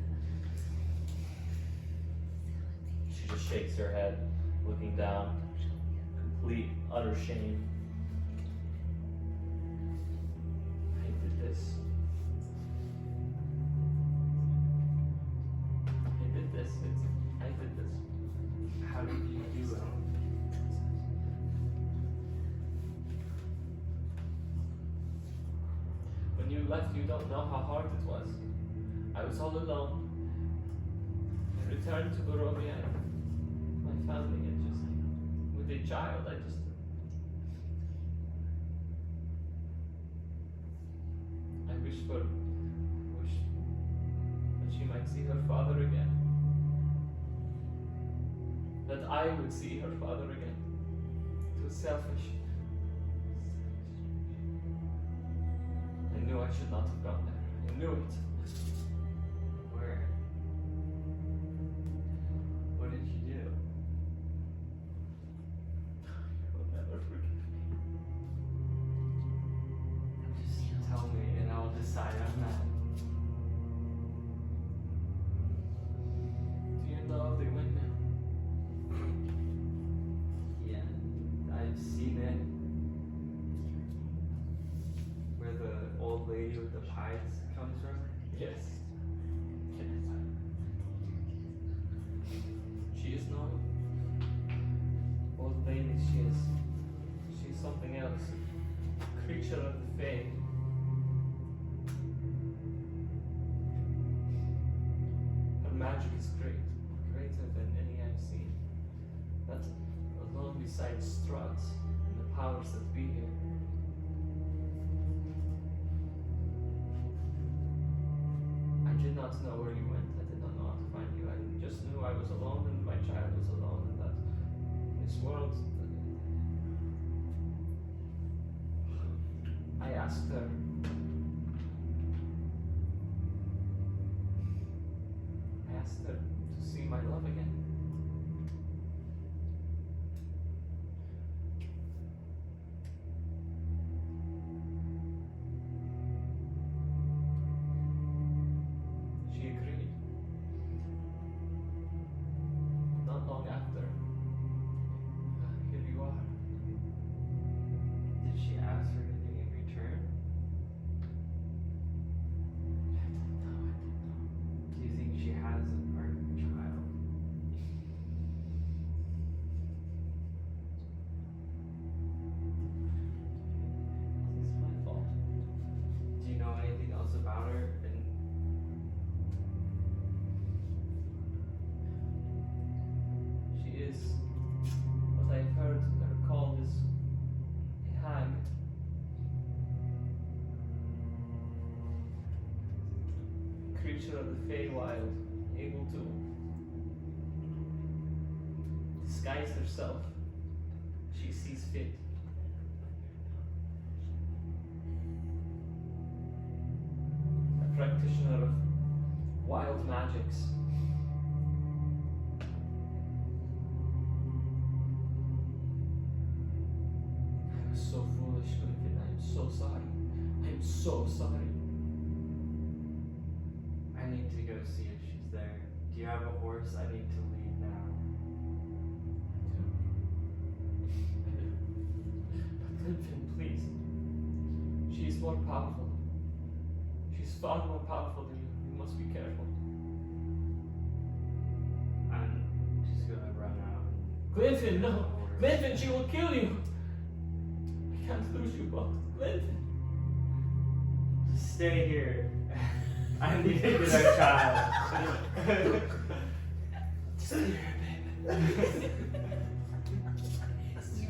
She just shakes her head, looking down, complete, utter shame. I did this. I did this. I did this. How did you do it? When When you left, you don't know how hard it was. I was all alone. I returned to Barovia and my family, and just with a child, I wish that she might see her father again. That I would see her father again. It was selfish. I knew I should not have gone there. I knew it. Where? What did you do? You'll never forgive me. Just tell me and I'll decide on that. Do you know the windmill? Yeah, I've seen it. Where the old lady with the pies comes from? Yes. Yes. She is not old lady, she's something else. A creature of the Fae. Her magic is great, greater than any I've seen. That alone besides Strahd's and the powers that be here. I did not know where you went. I did not know how to find you. I just knew I was alone and my child was alone, and that this world. I asked her. I asked her to see my love again. She agreed. Not long after, here you are. Did she ask for anything in return? Do you think she has our child? It's my fault. Do you know anything else about her? And She is what I've heard her called is a hag. Creature of the Feywild, able to disguise herself. She sees fit. A practitioner of wild magics. I was so foolish, Lincoln. I am so sorry. I am so sorry. I need to go see if she's there. Do you have a horse? I need to leave now. But Lincoln, please. She is more powerful. She's far more powerful than you. You must be careful. I'm just gonna run out. Glinfin, no! Glinfin, she will kill you! I can't lose you both. Glinfin! Stay here. I need to get our child.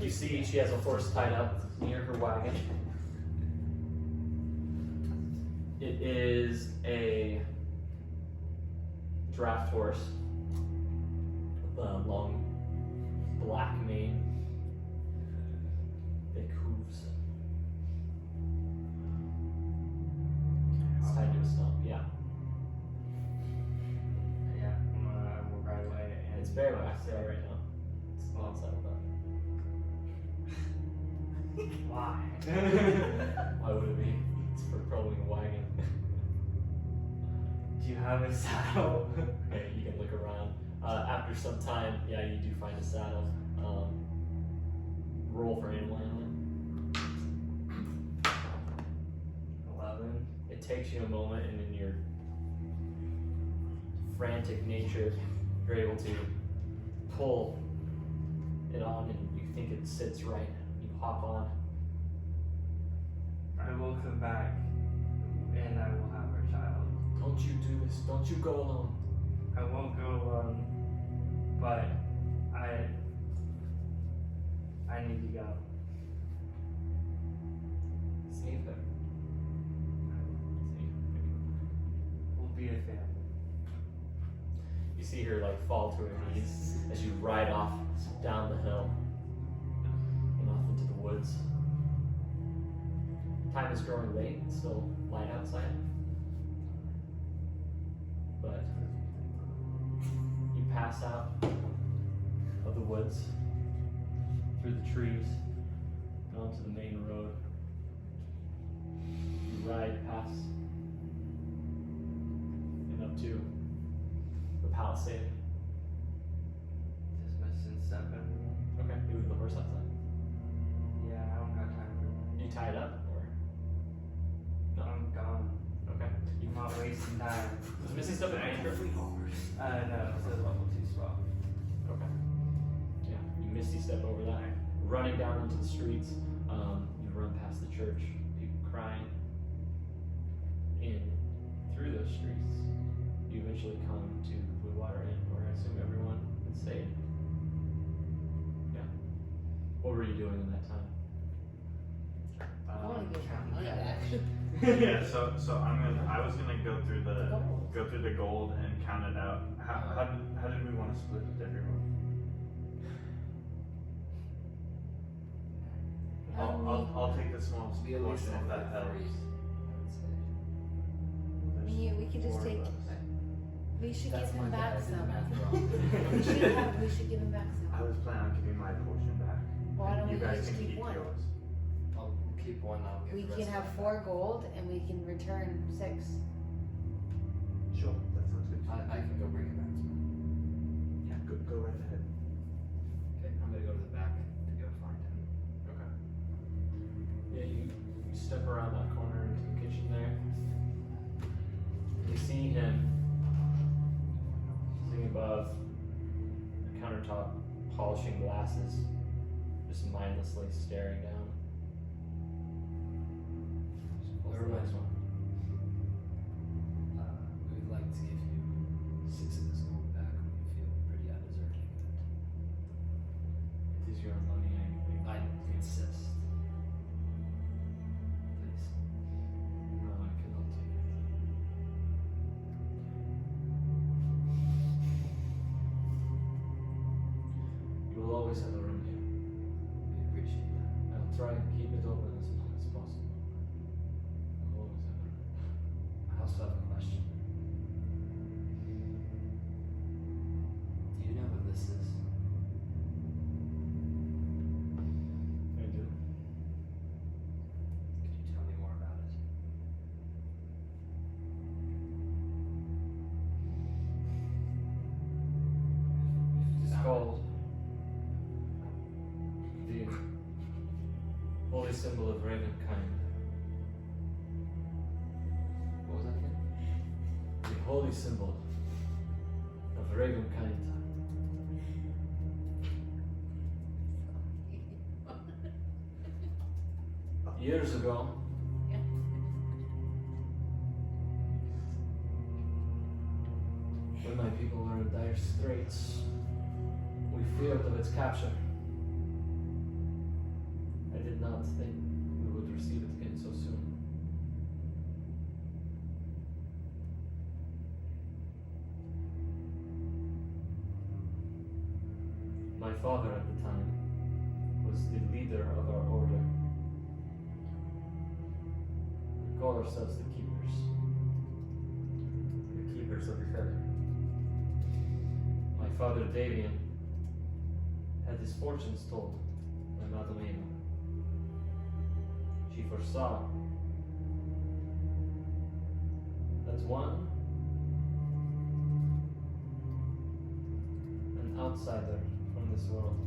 You see, she has a horse tied up near her wagon. It is a draft horse with a long black mane, thick hooves. It's tied to a stump, yeah. Yeah, I will right away. And It's very relaxed there right now. It's not settled up. Why? Why would it be? It's for probably a wagon. Do you have a saddle? Okay, you can look around. After some time, yeah, you do find a saddle. Roll for animal handling. 11. It takes you a moment, and in your frantic nature, you're able to pull it on, and you think it sits right. You hop on. I will come back and I will have our child. Don't you do this. Don't you go alone. I won't go alone, but I need to go. Sneeze there. We'll be a family. You see her like fall to her knees as you ride off down the hill and off into the woods. Time is growing late. It's still light outside. But you pass out of the woods, through the trees, and onto the main road. You ride past and up to the palisade. Dismissing step everyone. Okay, you leave the horse outside. Yeah, I don't got time for You tie it up, or that. I'm gone. okay? I'm not wasting time. Was Missy stuff in anger? No, it's a level 2 spot. Okay. Yeah, you misty step over that, running down into the streets. You run past the church, people crying. In through those streets, you eventually come to the Blue Water Inn, where I assume everyone had stayed. Yeah. What were you doing in that time? I want to get my money back. Yeah, so I was gonna go through the gold and count it out. How did we want to split it, everyone? I'll take the small Be at least portion if that helps. three, I would say. Yeah, we could just Four of take. us. We should That's give my him back bad, I did the some. math wrong. We should give him back I some. was planning on giving my portion back. Why don't You we guys just can keep keep one? yours. I'll keep one, I'll give We the can rest have back. 4 gold and we can return 6. Sure, that sounds good. I can go bring it back to me. Yeah, go right ahead. Okay, I'm gonna go to the back to go find him. Okay. Yeah, you step around that corner into the kitchen there. You see him sitting above the countertop, polishing glasses, just mindlessly staring down. What's the next one? We would like to give you 6 of this gold back when you feel pretty undeserving of it. It is your money, I insist. Please. No, I cannot take it. You will always have a room here. We appreciate that. I'll try and keep it open as long as possible. I'll always have a room. I also have a question. Do you know what this is? I do. Could you tell me more about it? It's called the holy symbol of Ravenkind. What was that again? The holy symbol of Ravenkind. Years ago, when my people were in dire straits, we feared of its capture. I did not think we would receive it again so soon. My father at the time was the leader of our order. We call ourselves the Keepers. The Keepers of the Feather. My father Davian had his fortunes told by Madalena. She foresaw that one, an outsider from this world,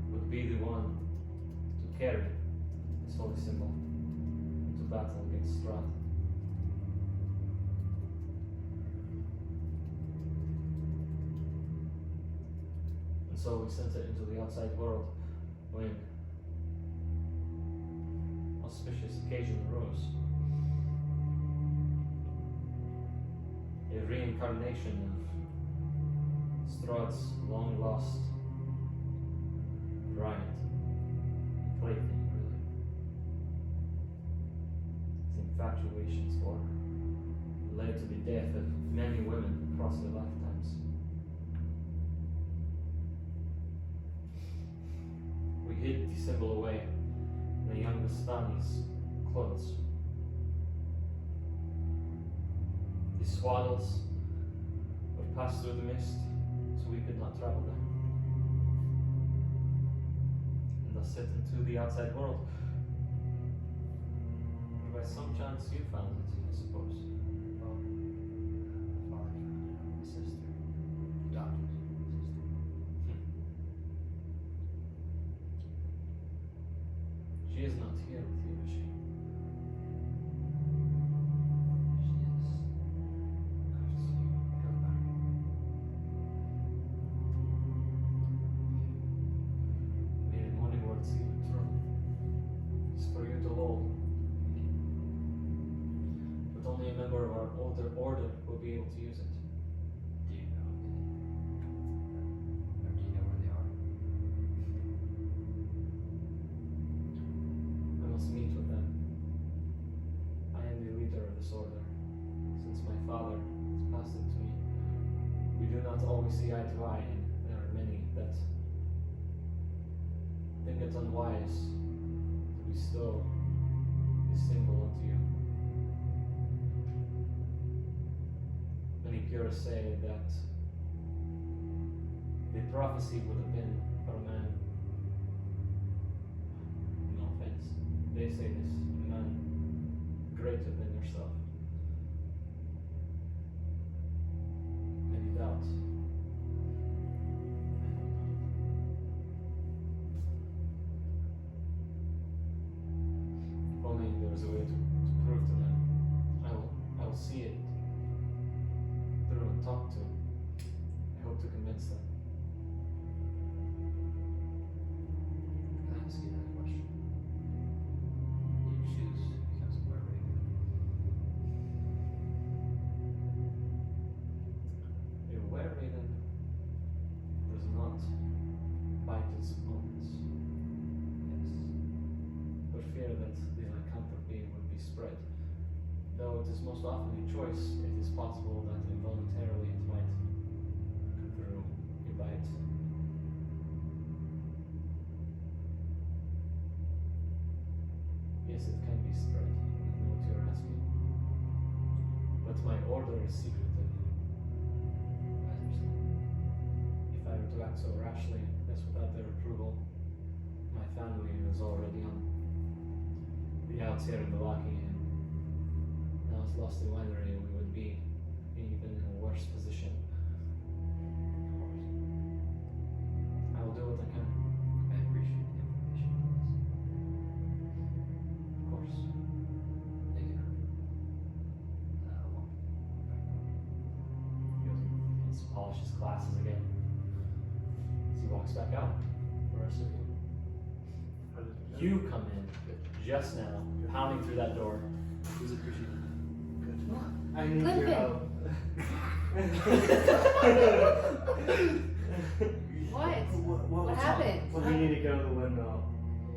would be the one to carry this holy symbol into battle against Strahd. And so we sent it into the outside world when, auspiciously auspicious occasion arose. A reincarnation of Strahd's long-lost bride, plaything, really. His infatuations for her led to the death of many women across their lifetimes. We hid the symbol away in the young Vistani's clothes. The swaddles would pass through the mist so we could not travel them. And thus sit into the outside world. And by some chance you found it, I suppose. Well, father found it, my sister, doctor's sister. She is not here with you, is she? She is. Curse you, go back. May the morning word see the throne. It's for you to hold. But only a member of our older order will be able to use it. Do you know any? Or do you know where they are? I must meet with them. I am the leader of this order. Since my father has passed it to me, we do not always see eye to eye, and there are many that think it unwise to bestow this symbol unto you. Many purists say that the prophecy would have been for a man. No offense. They say this, a man greater than yourself. Many doubt. If only there is a way to prove to them. I will see it through and talk to. I hope to convince them. Can I ask you that question? You choose because of where we're A were-raven does not bite its opponents. Yes. For fear that the lycanthropy would be spread. Though it is most often a choice, it is possible that involuntarily it might come through a bite. Yes, it can be spread. I know what you're asking. But my order is secretive. I understand. If I were to act so rashly, yes, without their approval, my family is already on the outs here in Vallaki, and now it's lost in winery, we would be even in a worse position. Of course. I will do what I can, I appreciate the information on this. of course. Thank you. Walk back out. He goes and polishes glasses again. As he walks back out. The rest of you. You come in just now, pounding through that door. Who's appreciative? I need your Limpin. help. What? What happened? We need to go to the windmill.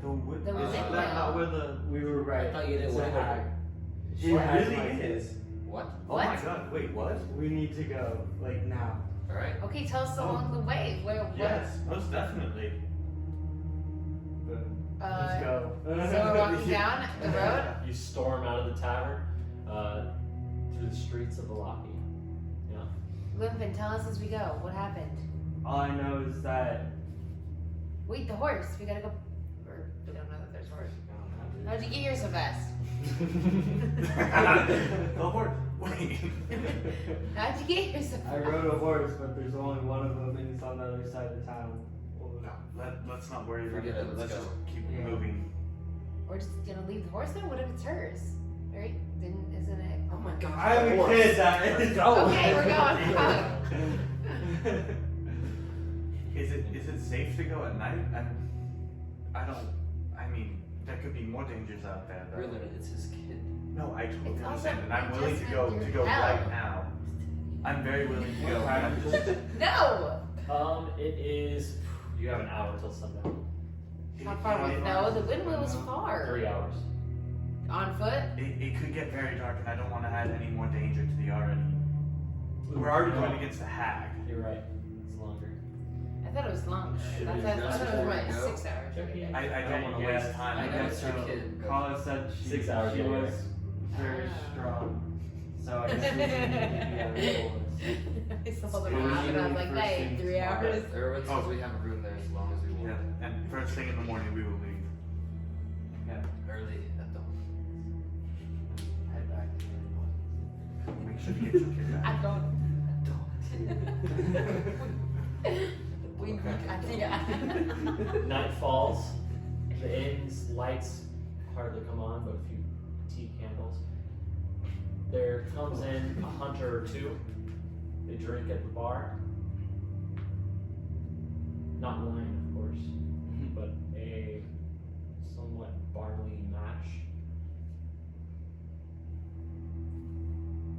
The Is that windmill. not where the? We were right. I thought you didn't It's a want to go hack. there. She It has really my is. kids. What? Oh What? my god! Wait, what? We need to go, like now. Alright. Okay, tell us along the way. Where? What? Yes, most definitely. Let's go. So we're walking down the road. You storm out of the tavern through the streets of Vallaki. Yeah. Limpin, tell us as we go. What happened? All I know is that Wait, the horse. We gotta go. Or we don't know that there's a horse. How'd you get here so fast? The horse. Wait. How'd you get here so I fast? rode a horse, but there's only one of them, and he's on the other side of town. No, let's not worry about Forget it. it, let's Let's just go. keep Yeah. moving. We're just gonna leave the horse there. What if it's hers? Right? Isn't it? Oh my god. I'm a kid, that Let's go. Okay, we're going. Is it safe to go at night? I mean, there could be more dangers out there. Though. Really, it's his kid. No, I totally It's also understand, and I'm willing to just go went to through go hell. right now. I'm very willing to go. What time is it? No! It is. You have an hour till sundown. How far was no? The windmill was far. 3 hours. On foot? It could get very dark, and I don't want to add any more danger to the already. We're already going against the hag. You're right. It's longer. I thought it was long. Should I we thought it just was go? what, 6 hours. Okay. I don't want to Yeah, waste time. I know Okay, it's your so kid, but- Kala said 6 hours, she yeah, was yeah. very Ah. strong. So I guess we can be I saw the So map and I was usually like, first hey, thing 3 tomorrow. hours. Everyone says we have a room there as long as we want. Yeah, and first thing in the morning we will leave. Early at dawn. head back. Make sure to get your kid I back. don't. At dawn. I think I. Night falls. The inn's lights hardly come on, but a few tea candles. There comes in a hunter or two. They drink at the bar. Not wine, of course, but a somewhat barley mash.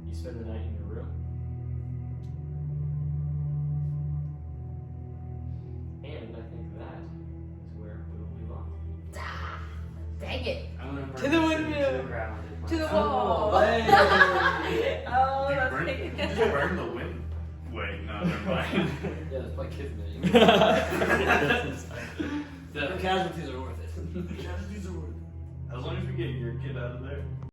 You spend the night in your room. And I think that is where we will move on. Ah, dang it. I'm gonna To burn the this windmill. to the ground. To the Oh, wall. hey. Oh, You that's burn, big. you just burn the wind. Wait, no, never mind. Yeah, that's my kid's name. The casualties are worth it. Casualties are worth it. As long as we get your kid out of there.